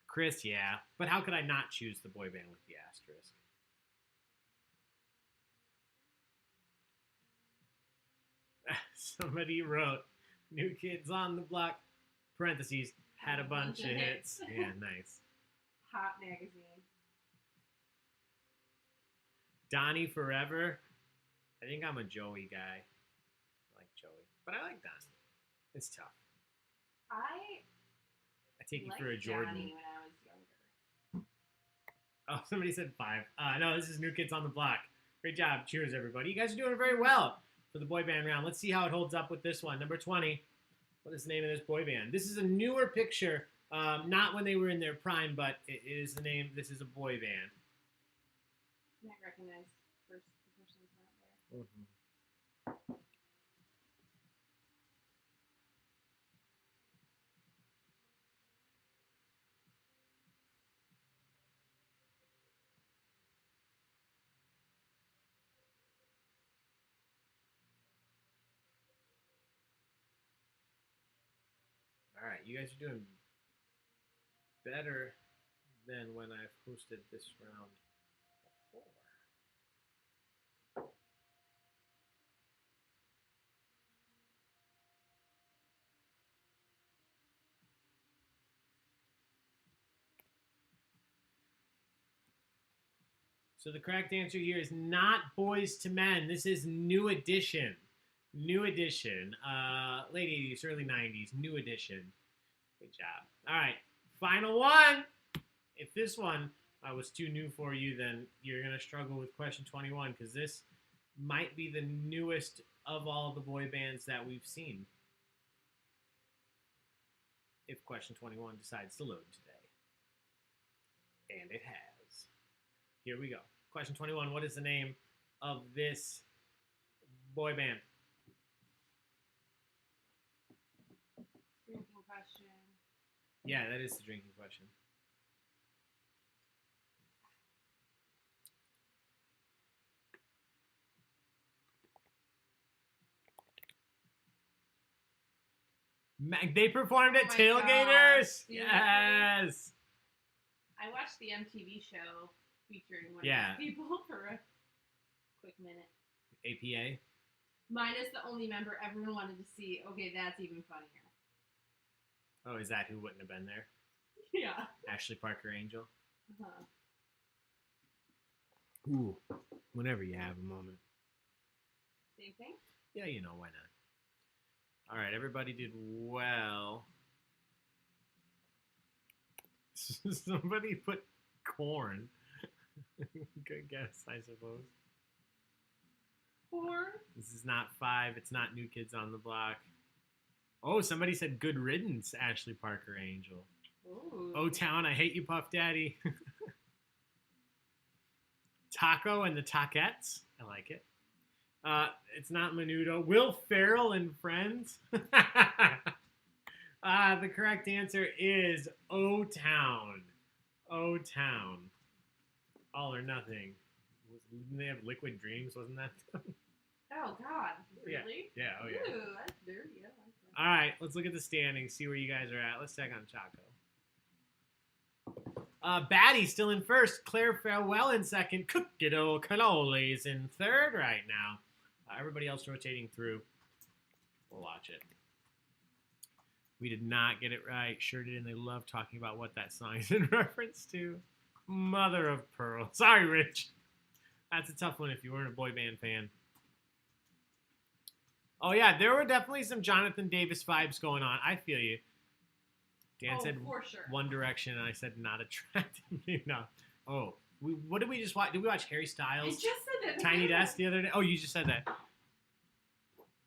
Speaker 1: Chris, yeah. But how could I not choose the boy band with the asterisk? Somebody wrote, New Kids on the Block, parentheses, had a bunch of hits. Yeah, nice.
Speaker 3: Hot magazine.
Speaker 1: Donnie Forever. I think I'm a Joey guy. I like Joey. But I like Donnie. It's tough.
Speaker 3: I
Speaker 1: take you
Speaker 3: liked
Speaker 1: for a Jordan.
Speaker 3: Johnny when I was younger.
Speaker 1: Oh, somebody said 5. No, this is New Kids on the Block. Great job. Cheers, everybody. You guys are doing very well for the boy band round. Let's see how it holds up with this one. Number 20. What is the name of this boy band? This is a newer picture. Not when they were in their prime, but it is the name. This is a boy band.
Speaker 3: Might recognize the person's not there.
Speaker 1: Mm-hmm. All right, you guys are doing better than when I've hosted this round before. So the correct answer here is not Boys to Men. This is New Edition. New Edition. Late 80s, early 90s. New Edition. Good job. All right. Final one. If this one was too new for you, then you're going to struggle with question 21 because this might be the newest of all the boy bands that we've seen. If question 21 decides to load today. And it has. Here we go. Question 21. What is the name of this boy band?
Speaker 3: Drinking question.
Speaker 1: Yeah, that is the drinking question. They performed at Tailgaters. Yes.
Speaker 3: I watched the MTV show featuring one of these people for a quick minute.
Speaker 1: APA.
Speaker 3: Minus the only member everyone wanted to see. Okay, that's even funnier.
Speaker 1: Oh, is that who wouldn't have been there?
Speaker 3: Yeah.
Speaker 1: Ashley Parker Angel.
Speaker 3: Uh-huh.
Speaker 1: Ooh, whenever you have a moment.
Speaker 3: Same thing?
Speaker 1: Yeah, you know, why not? All right, everybody did well. Somebody put corn. Good guess, I suppose.
Speaker 3: Corn?
Speaker 1: This is not 5. It's not New Kids on the Block. Oh, somebody said Good Riddance, Ashley Parker Angel.
Speaker 3: Ooh.
Speaker 1: O-Town, I Hate You, Puff Daddy. Taco and the Taquettes. I like it. It's not Menudo. Will Ferrell and Friends. The correct answer is O-Town. O-Town. All or Nothing. Didn't they have Liquid Dreams? Wasn't that them?
Speaker 3: Oh, God. Really?
Speaker 1: Yeah. Oh, yeah.
Speaker 3: Ooh, that's dirty. I like that.
Speaker 1: All right, let's look at the standings, see where you guys are at. Let's check on Chaco. Batty still in first. Claire Farewell in second. Cookie Dough Cannolis in third right now. Everybody else rotating through. We'll watch it. We did not get it right. Sure did, and they love talking about what that song is in reference to. Mother of Pearl. Sorry, Rich. That's a tough one if you weren't a boy band fan. Oh, yeah, there were definitely some Jonathan Davis vibes going on. I feel you. Dan said
Speaker 3: for sure.
Speaker 1: One Direction, and I said not attractive. No. Oh, what did we just watch? Did we watch Harry Styles?
Speaker 3: I just said that.
Speaker 1: Tiny Desk the other day? Oh, you just said that.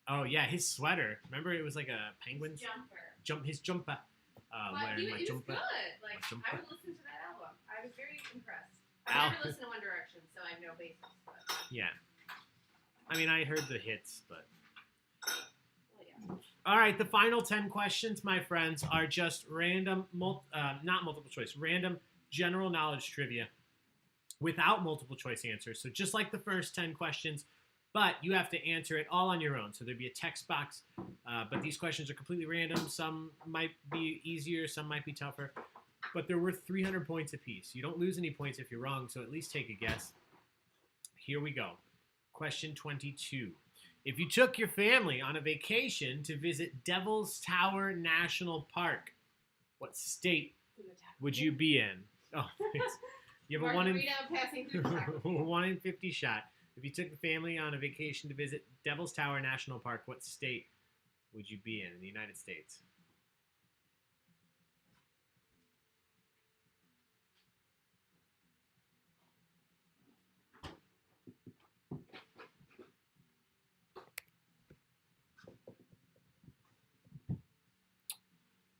Speaker 1: Oh, yeah, his sweater. Remember it was like a penguin? His jumper.
Speaker 3: He was
Speaker 1: jumper.
Speaker 3: good. Like,
Speaker 1: jumper.
Speaker 3: I would listen to that album. I was very impressed. I've never listened to One Direction, so I have no basis. But.
Speaker 1: Yeah. I mean, I heard the hits, but...
Speaker 3: Well, yeah.
Speaker 1: All right, the final 10 questions, my friends, are just random, not multiple choice, random general knowledge trivia without multiple choice answers. So just like the first 10 questions, but you have to answer it all on your own. So there'd be a text box, but these questions are completely random. Some might be easier, some might be tougher, but they're worth 300 points apiece. You don't lose any points if you're wrong, so at least take a guess. Here we go. Question 22. If you took your family on a vacation to visit Devil's Tower National Park, what state would you be in? Oh, thanks. You have a
Speaker 3: passing through the tower.
Speaker 1: 1 in 50 shot. If you took the family on a vacation to visit Devil's Tower National Park, what state would you be in the United States?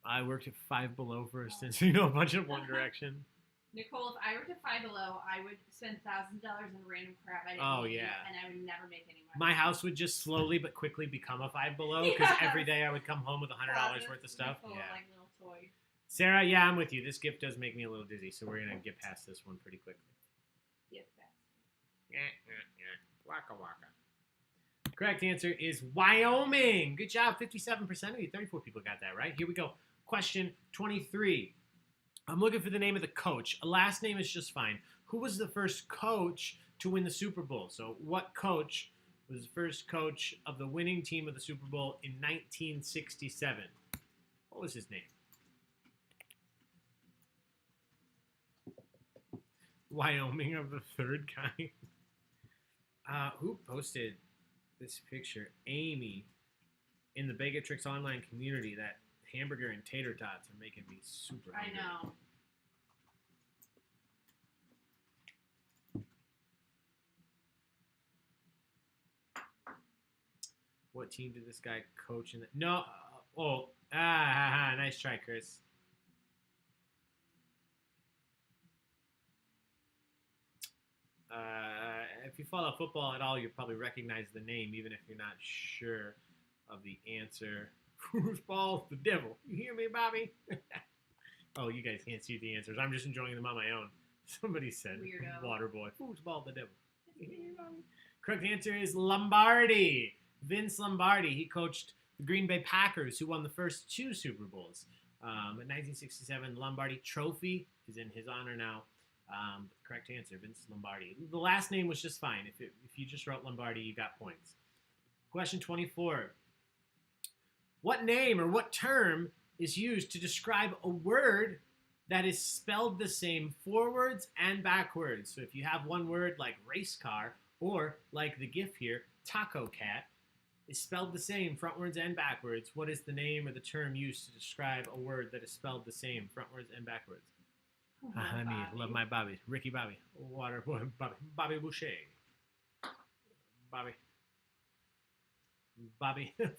Speaker 1: I worked at Five Below for a stint, so you know a bunch of One Direction.
Speaker 3: Nicole, if I worked at Five Below, I would spend $1,000 on random crap I didn't need, and I would never make any money.
Speaker 1: My house would just slowly but quickly become a Five Below because every day I would come home with $100 worth of stuff.
Speaker 3: Full of, like, little toys.
Speaker 1: Sarah, yeah, I'm with you. This gift does make me a little dizzy, so we're going to get past this one pretty quickly.
Speaker 3: Gift basket.
Speaker 1: Waka waka. Correct answer is Wyoming. Good job. 57% of you. 34 people got that right. Here we go. Question 23. I'm looking for the name of the coach. A last name is just fine. Who was the first coach to win the Super Bowl? So what coach was the first coach of the winning team of the Super Bowl in 1967? What was his name? Wyoming of the third kind. Who posted this picture? Amy in the Baig online community. That hamburger and tater tots are making me super hungry.
Speaker 3: I know.
Speaker 1: What team did this guy coach in? No. Nice try, Chris. If you follow football at all, you'll probably recognize the name, even if you're not sure of the answer. Foosball's the devil. You hear me, Bobby? Oh, you guys can't see the answers. I'm just enjoying them on my own. Somebody said,
Speaker 3: Weirdo.
Speaker 1: Waterboy. Foosball the devil. You hear me, Bobby? Correct answer is Lombardi. Vince Lombardi. He coached the Green Bay Packers, who won the first 2 Super Bowls. In 1967, Lombardi Trophy is in his honor now. Correct answer, Vince Lombardi. The last name was just fine. If you just wrote Lombardi, you got points. Question 24. What name or what term is used to describe a word that is spelled the same forwards and backwards? So if you have one word like race car, or like the GIF here, taco cat, is spelled the same frontwards and backwards, what is the name or the term used to describe a word that is spelled the same frontwards and backwards? Love my Bobby. Ricky Bobby. Waterboy Bobby. Bobby Boucher. Bobby.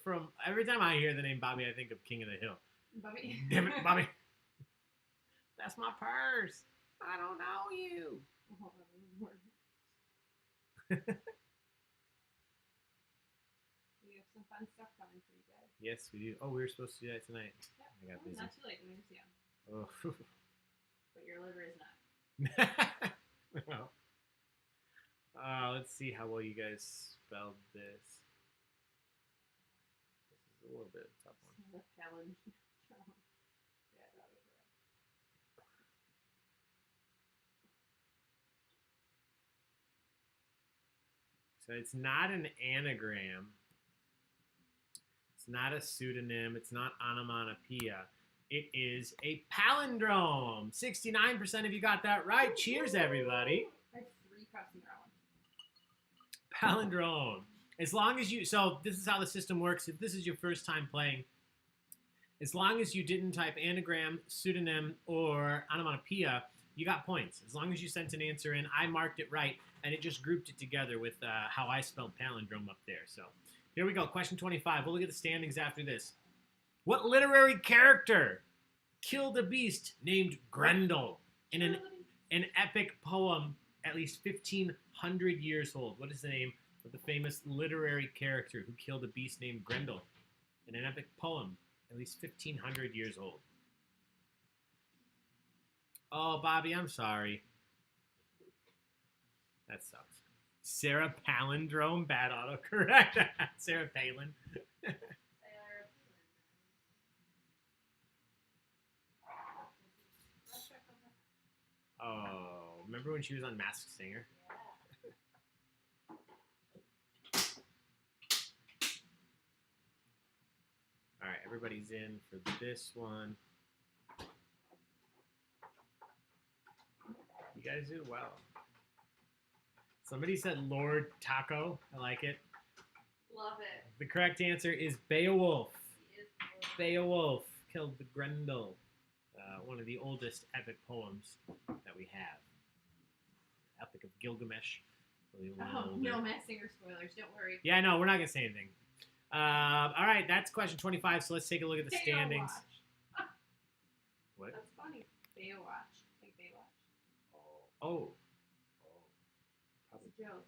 Speaker 1: From every time I hear the name Bobby, I think of King of the Hill.
Speaker 3: Bobby.
Speaker 1: Damn it, Bobby. That's my purse. I don't know you.
Speaker 3: We have some fun stuff coming for you guys.
Speaker 1: Yes, we do. Oh, we were supposed to do that tonight.
Speaker 3: Yep.
Speaker 1: I got busy.
Speaker 3: Not too late. We see them.
Speaker 1: Oh.
Speaker 3: But your liver is not.
Speaker 1: Well, let's see how well you guys spelled this. This is a little bit of a tough one.
Speaker 3: The challenge.
Speaker 1: So it's not an anagram. It's not a pseudonym. It's not onomatopoeia. It is a palindrome. 69% of you got that right. Cheers, everybody.
Speaker 3: I have 3 cups in a row.
Speaker 1: Palindrome. As long as you, so this is how the system works. If this is your first time playing, as long as you didn't type anagram, pseudonym, or onomatopoeia, you got points. As long as you sent an answer in, I marked it right, and it just grouped it together with how I spelled palindrome up there. So here we go. Question 25. We'll look at the standings after this. What literary character killed a beast named Grendel in an epic poem at least 1,500 years old? What is the name of the famous literary character who killed a beast named Grendel in an epic poem at least 1,500 years old? Oh, Bobby, I'm sorry. That sucks. Sarah Palindrome, bad autocorrect. Sarah Palin. Oh, remember when she was on Masked Singer? All right, everybody's in for this one. You guys did well. Somebody said Lord Taco. I like it.
Speaker 3: Love it.
Speaker 1: The correct answer is Beowulf.
Speaker 3: He is
Speaker 1: Beowulf killed the Grendel. One of the oldest epic poems that we have. Epic of Gilgamesh.
Speaker 3: no Masked Singer spoilers. Don't worry.
Speaker 1: Yeah, no, we're not going to say anything. All right, that's question 25, so let's take a look at the standings.
Speaker 3: Baywatch.
Speaker 1: What?
Speaker 3: That's funny. Baywatch. Like Baywatch.
Speaker 1: Oh.
Speaker 3: It's a joke.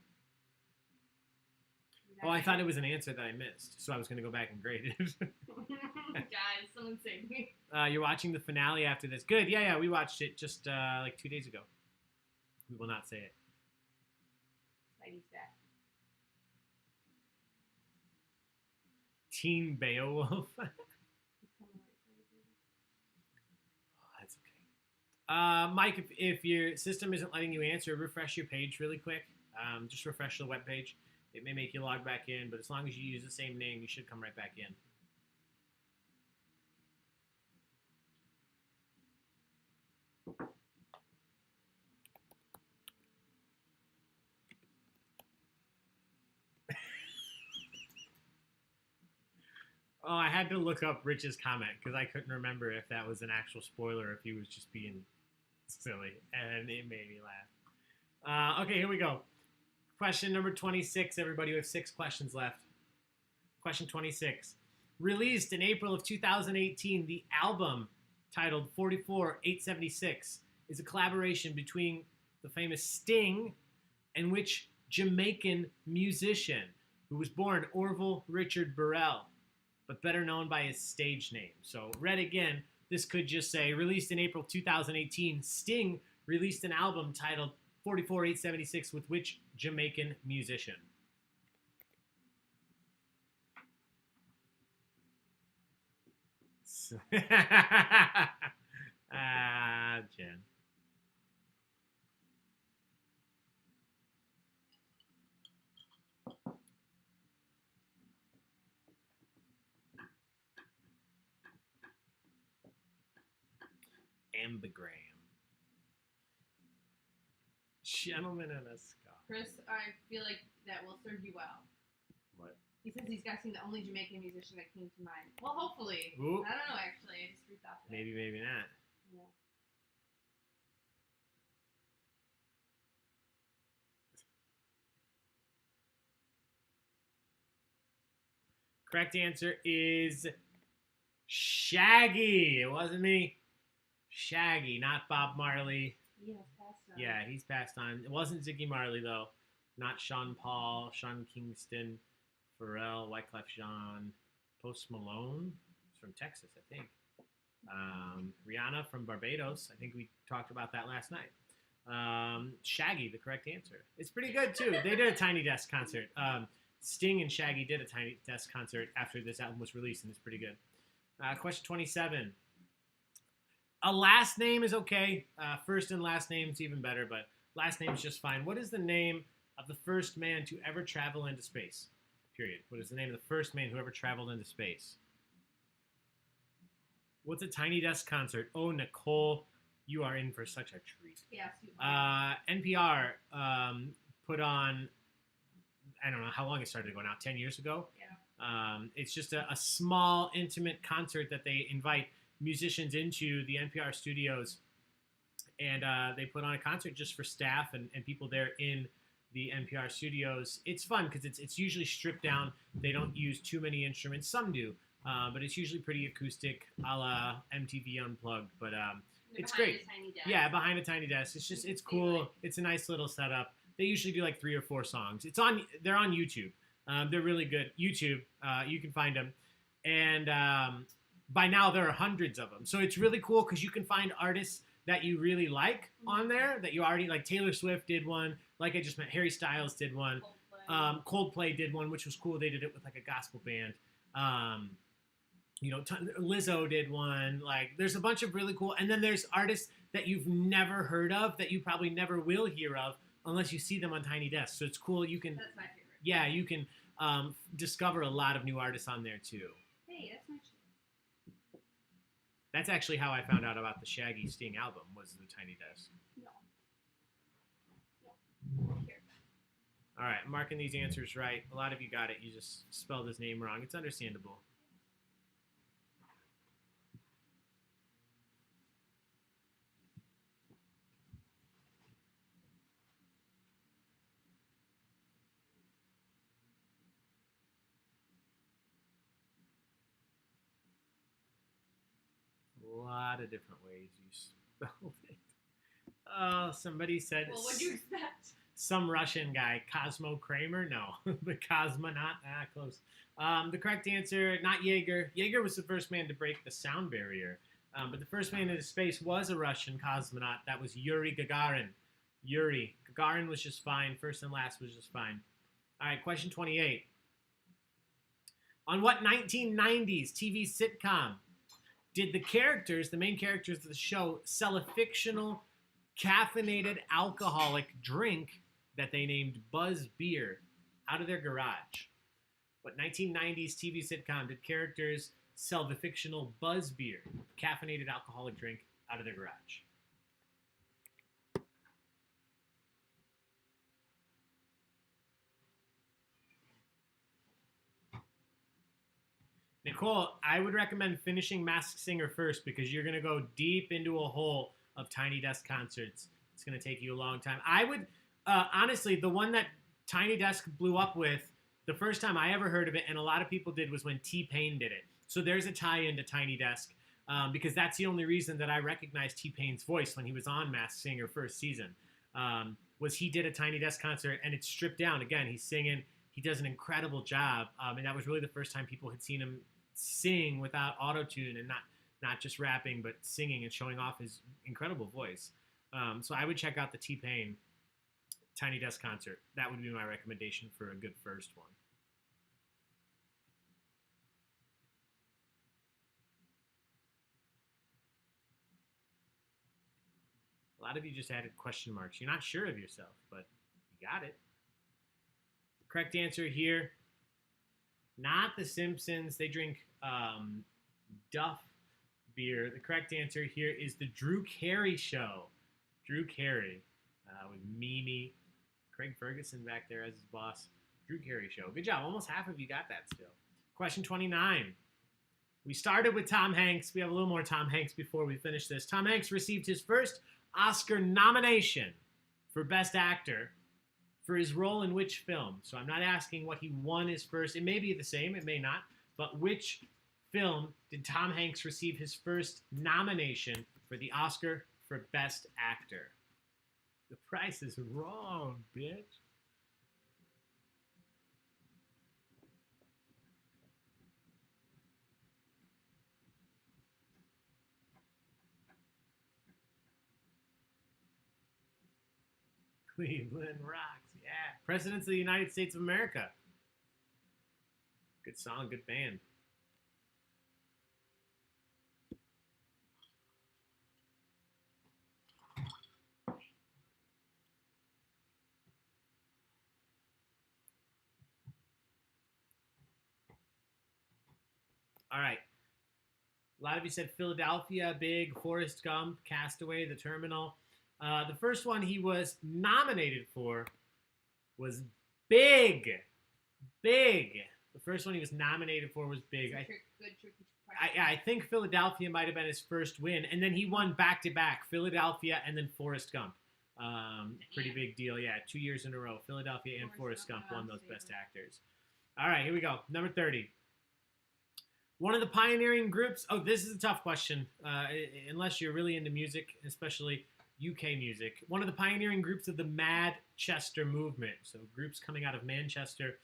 Speaker 1: Oh, I thought it was an answer that I missed, so I was going to go back and grade it.
Speaker 3: Guys, someone save me.
Speaker 1: You're watching the finale after this. Good, yeah, we watched it just like 2 days ago. We will not say it.
Speaker 3: Spidey's back.
Speaker 1: Teen Beowulf. Oh, that's okay. Mike, if your system isn't letting you answer, refresh your page really quick. Just refresh the web page. It may make you log back in, but as long as you use the same name, you should come right back in. Oh, I had to look up Rich's comment because I couldn't remember if that was an actual spoiler or if he was just being silly, and it made me laugh. Okay, here we go. Question number 26, everybody. We have 6 questions left. Question 26. Released in April of 2018, the album titled 44-876 is a collaboration between the famous Sting and which Jamaican musician who was born Orville Richard Burrell, but better known by his stage name. So, read again, this could just say, released in April 2018, Sting released an album titled 44-876 with which Jamaican musician? Jen. Ambigram. Gentleman in a scar.
Speaker 3: Chris, I feel like that will serve you well.
Speaker 1: What?
Speaker 3: He says he's guessing the only Jamaican musician that came to mind. Well, hopefully.
Speaker 1: Ooh.
Speaker 3: I don't know, actually. I just rethought that.
Speaker 1: Maybe, maybe not.
Speaker 3: Yeah.
Speaker 1: Correct answer is Shaggy. It wasn't me. Shaggy, not Bob Marley.
Speaker 3: He has passed on.
Speaker 1: Yeah, he's passed on. It wasn't Ziggy Marley, though. Not Sean Paul, Sean Kingston, Pharrell, Wyclef Jean, Post Malone. He's from Texas, I think. Rihanna from Barbados. I think we talked about that last night. Shaggy, the correct answer. It's pretty good, too. They did a Tiny Desk concert. Sting and Shaggy did a Tiny Desk concert after this album was released, and it's pretty good. Question 27. A last name is okay. First and last name is even better, but last name is just fine. What is the name of the first man to ever travel into space? Period. What is the name of the first man who ever traveled into space? What's a Tiny Desk concert? Oh, Nicole, you are in for such a treat.
Speaker 3: Yes.
Speaker 1: NPR put on, I don't know how long it started going out, 10 years ago?
Speaker 3: Yeah.
Speaker 1: It's just a small, intimate concert that they invite musicians into the NPR studios, and they put on a concert just for staff and people there in the NPR studios. It's fun because it's usually stripped down. They don't use too many instruments. Some do, but it's usually pretty acoustic, a la MTV Unplugged. But it's great. Yeah, behind a tiny desk. It's cool. It's a nice little setup. They usually do like 3 or 4 songs. They're on YouTube. They're really good. YouTube, you can find them, and by now there are hundreds of them. So it's really cool because you can find artists that you really like on there that you already like. Taylor Swift did one. Like I just meant, Harry Styles did one. Coldplay did one, which was cool. They did it with like a gospel band. Lizzo did one. Like, there's a bunch of really cool. And then there's artists that you've never heard of that you probably never will hear of unless you see them on Tiny Desk. So it's cool. You can.
Speaker 3: That's my favorite.
Speaker 1: Yeah, you can discover a lot of new artists on there too.
Speaker 3: Hey, that's my shit.
Speaker 1: That's actually how I found out about the Shaggy Sting album, was the Tiny Desk.
Speaker 3: No. Here.
Speaker 1: All right, I'm marking these answers right. A lot of you got it. You just spelled his name wrong. It's understandable. A lot of different ways you spelled it. Oh, somebody said...
Speaker 3: Well, what'd you expect?
Speaker 1: Some Russian guy. Cosmo Kramer? No. The cosmonaut? Close. The correct answer, not Jaeger. Jaeger was the first man to break the sound barrier. But the first man into space was a Russian cosmonaut. That was Yuri Gagarin. Yuri. Gagarin was just fine. First and last was just fine. All right, question 28. On what 1990s TV sitcom did the main characters of the show, sell a fictional caffeinated alcoholic drink that they named Buzz Beer out of their garage? What 1990s TV sitcom did characters sell the fictional Buzz Beer, caffeinated alcoholic drink, out of their garage? Nicole, I would recommend finishing Masked Singer first because you're going to go deep into a hole of Tiny Desk concerts. It's going to take you a long time. I would, honestly, the one that Tiny Desk blew up with, the first time I ever heard of it, and a lot of people did, was when T-Pain did it. So there's a tie-in to Tiny Desk because that's the only reason that I recognized T-Pain's voice when he was on Masked Singer first season, was he did a Tiny Desk concert, and it's stripped down. Again, he's singing. He does an incredible job, and that was really the first time people had seen him sing without auto-tune and not just rapping, but singing and showing off his incredible voice. So I would check out the T-Pain Tiny Desk concert. That would be my recommendation for a good first one. A lot of you just added question marks. You're not sure of yourself, but you got it. Correct answer here, not The Simpsons. They drink Duff beer. The correct answer here is the Drew Carey Show. Drew Carey with Mimi. Craig Ferguson back there as his boss. Drew Carey Show. Good job. Almost half of you got that still. Question 29. We started with Tom Hanks. We have a little more Tom Hanks before we finish this. Tom Hanks received his first Oscar nomination for Best Actor for his role in which film? So I'm not asking what he won his first. It may be the same. It may not. But which film did Tom Hanks receive his first nomination for the Oscar for Best Actor? The price is wrong, bitch. Cleveland rocks, yeah. Presidents of the United States of America. Good song, good band. All right. A lot of you said Philadelphia, Big, Forrest Gump, Castaway, The Terminal. The first one he was nominated for was Big. Big. The first one he was nominated for was Big. I think Philadelphia might have been his first win, and then he won back-to-back, Philadelphia and then Forrest Gump. Pretty big deal, yeah. 2 years in a row. Philadelphia and Forrest Gump won those Best Actors. All right, here we go. Number 30. One of the pioneering groups. Oh, this is a tough question, unless you're really into music, especially UK music. One of the pioneering groups of the Manchester movement. So groups coming out of Manchester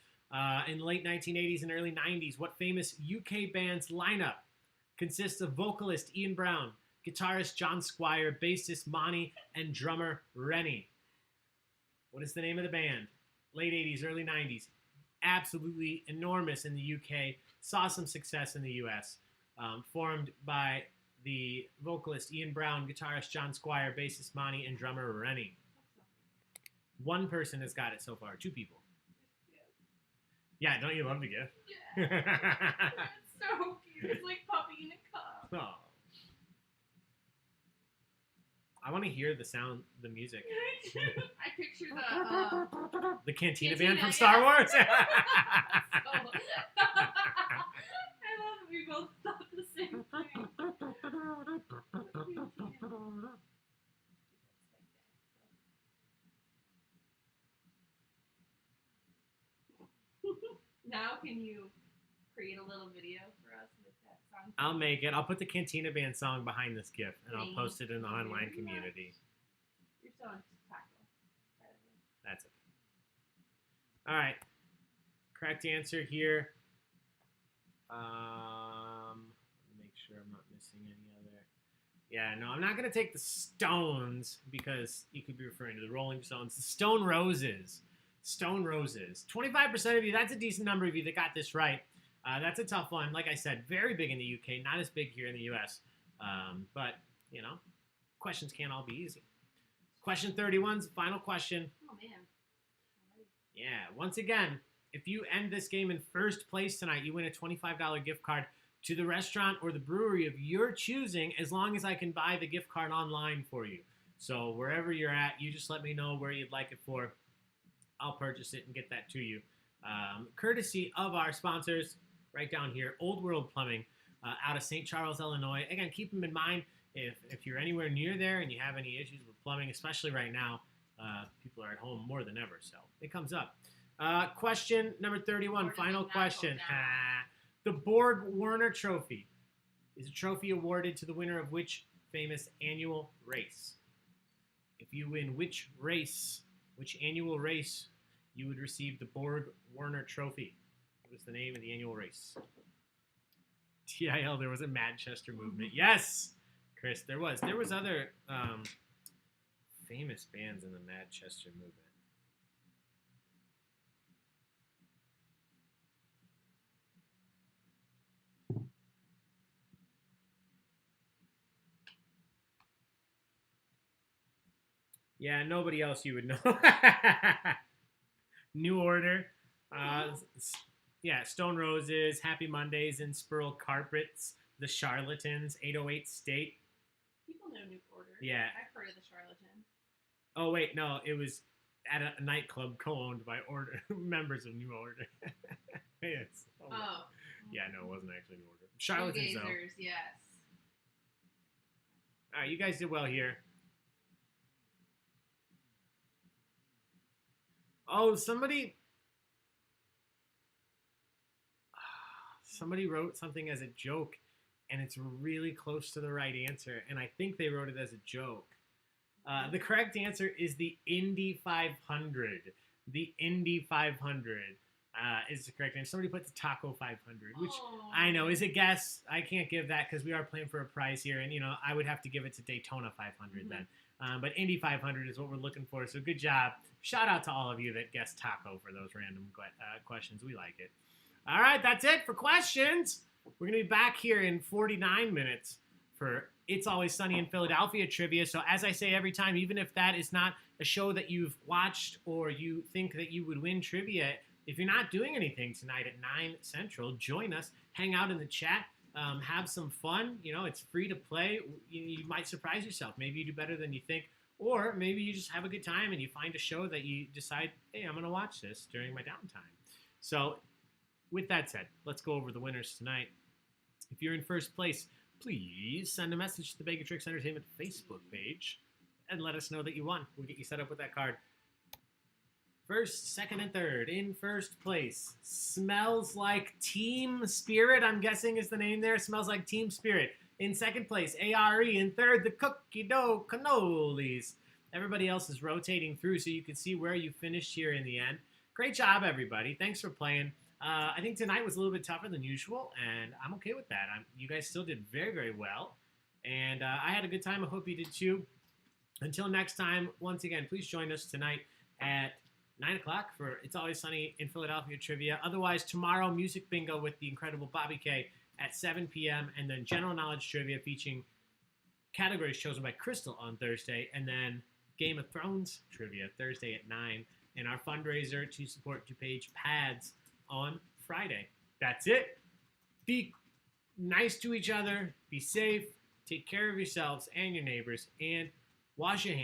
Speaker 1: in the late 1980s and early 90s. What famous UK band's lineup consists of vocalist Ian Brown, guitarist John Squire, bassist Monty, and drummer Rennie. What is the name of the band? Late 80s, early 90s. Absolutely enormous in the UK. Saw some success in the US. Formed by the vocalist Ian Brown, guitarist John Squire, bassist Monty, and drummer Rennie. One person has got it so far. 2 people. Yeah, don't you love the gift?
Speaker 3: Yeah. It's so cute. It's like puppy in a cup.
Speaker 1: Oh. I want to hear the sound, the music.
Speaker 3: I picture
Speaker 1: The Cantina
Speaker 3: Cantina,
Speaker 1: band from
Speaker 3: yeah.
Speaker 1: Star Wars.
Speaker 3: I love that we both thought the same thing. Now can you create a little video for us with that song?
Speaker 1: I'll make it. I'll put the Cantina band song behind this gift, and I'll
Speaker 3: Thank
Speaker 1: post it in the
Speaker 3: you
Speaker 1: online
Speaker 3: very
Speaker 1: community.
Speaker 3: You're so on taco.
Speaker 1: That's it. All right. Correct answer here. Make sure I'm not missing any other. Yeah, no, I'm not going to take the Stones because you could be referring to the Rolling Stones. The Stone Roses. Stone Roses. 25% of you, that's a decent number of you that got this right. That's a tough one. Like I said, very big in the UK, not as big here in the US. But, you know, questions can't all be easy. Question 31's the final question.
Speaker 3: Oh, man.
Speaker 1: Yeah, once again, if you end this game in first place tonight, you win a $25 gift card to the restaurant or the brewery of your choosing, as long as I can buy the gift card online for you. So wherever you're at, you just let me know where you'd like it for. I'll purchase it and get that to you. Courtesy of our sponsors right down here, Old World Plumbing out of St. Charles, Illinois. Again, keep them in mind if you're anywhere near there and you have any issues with plumbing, especially right now. People are at home more than ever, so it comes up. Question number 31, final question. The Borg Warner Trophy is a trophy awarded to the winner of which famous annual race? If you win which annual race, you would receive the Borg Warner Trophy. What was the name of the annual race? TIL, there was a Manchester movement. Yes, Chris, there was. There was other famous bands in the Manchester movement. Yeah, nobody else you would know. New Order. Yeah, Stone Roses, Happy Mondays, and Spurl Carpets, The Charlatans, 808 State.
Speaker 3: People know New Order.
Speaker 1: Yeah.
Speaker 3: I've heard of the Charlatans.
Speaker 1: Oh, wait, no, it was at a nightclub co-owned by members of New Order. Yes.
Speaker 3: Oh.
Speaker 1: Yeah, no, it wasn't actually New Order. Charlatans, though.
Speaker 3: Yes.
Speaker 1: All right, you guys did well here. Oh, somebody wrote something as a joke, and it's really close to the right answer, and I think they wrote it as a joke. The correct answer is the Indy 500. The Indy 500 is the correct answer. Somebody put the Taco 500, which I know is a guess. I can't give that because we are playing for a prize here, and, you know, I would have to give it to Daytona 500 then. But Indy 500 is what we're looking for, so good job. Shout out to all of you that guessed Taco for those random questions. We like it. All right, that's it for questions. We're going to be back here in 49 minutes for It's Always Sunny in Philadelphia trivia. So as I say every time, even if that is not a show that you've watched or you think that you would win trivia, if you're not doing anything tonight at 9 Central, join us, hang out in the chat, have some fun. You know, it's free to play. You might surprise yourself. Maybe you do better than you think. Or maybe you just have a good time and you find a show that you decide, hey, I'm going to watch this during my downtime. So with that said, let's go over the winners tonight. If you're in first place, please send a message to the Baig of Tricks Entertainment Facebook page and let us know that you won. We'll get you set up with that card. First, second, and third. In first place, Smells Like Team Spirit, I'm guessing is the name there. Smells Like Team Spirit. In second place, ARE. In third, the Cookie Dough Cannolis. Everybody else is rotating through so you can see where you finished here in the end. Great job, everybody. Thanks for playing. I think tonight was a little bit tougher than usual, and I'm okay with that. You guys still did very, very well. And I had a good time. I hope you did too. Until next time, once again, please join us tonight at 9 o'clock for It's Always Sunny in Philadelphia trivia. Otherwise, tomorrow, Music Bingo with the incredible Bobby K at 7 p.m. And then General Knowledge Trivia featuring categories chosen by Crystal on Thursday. And then Game of Thrones Trivia Thursday at 9. And our fundraiser to support DuPage Pads on Friday. That's it. Be nice to each other. Be safe. Take care of yourselves and your neighbors. And wash your hands.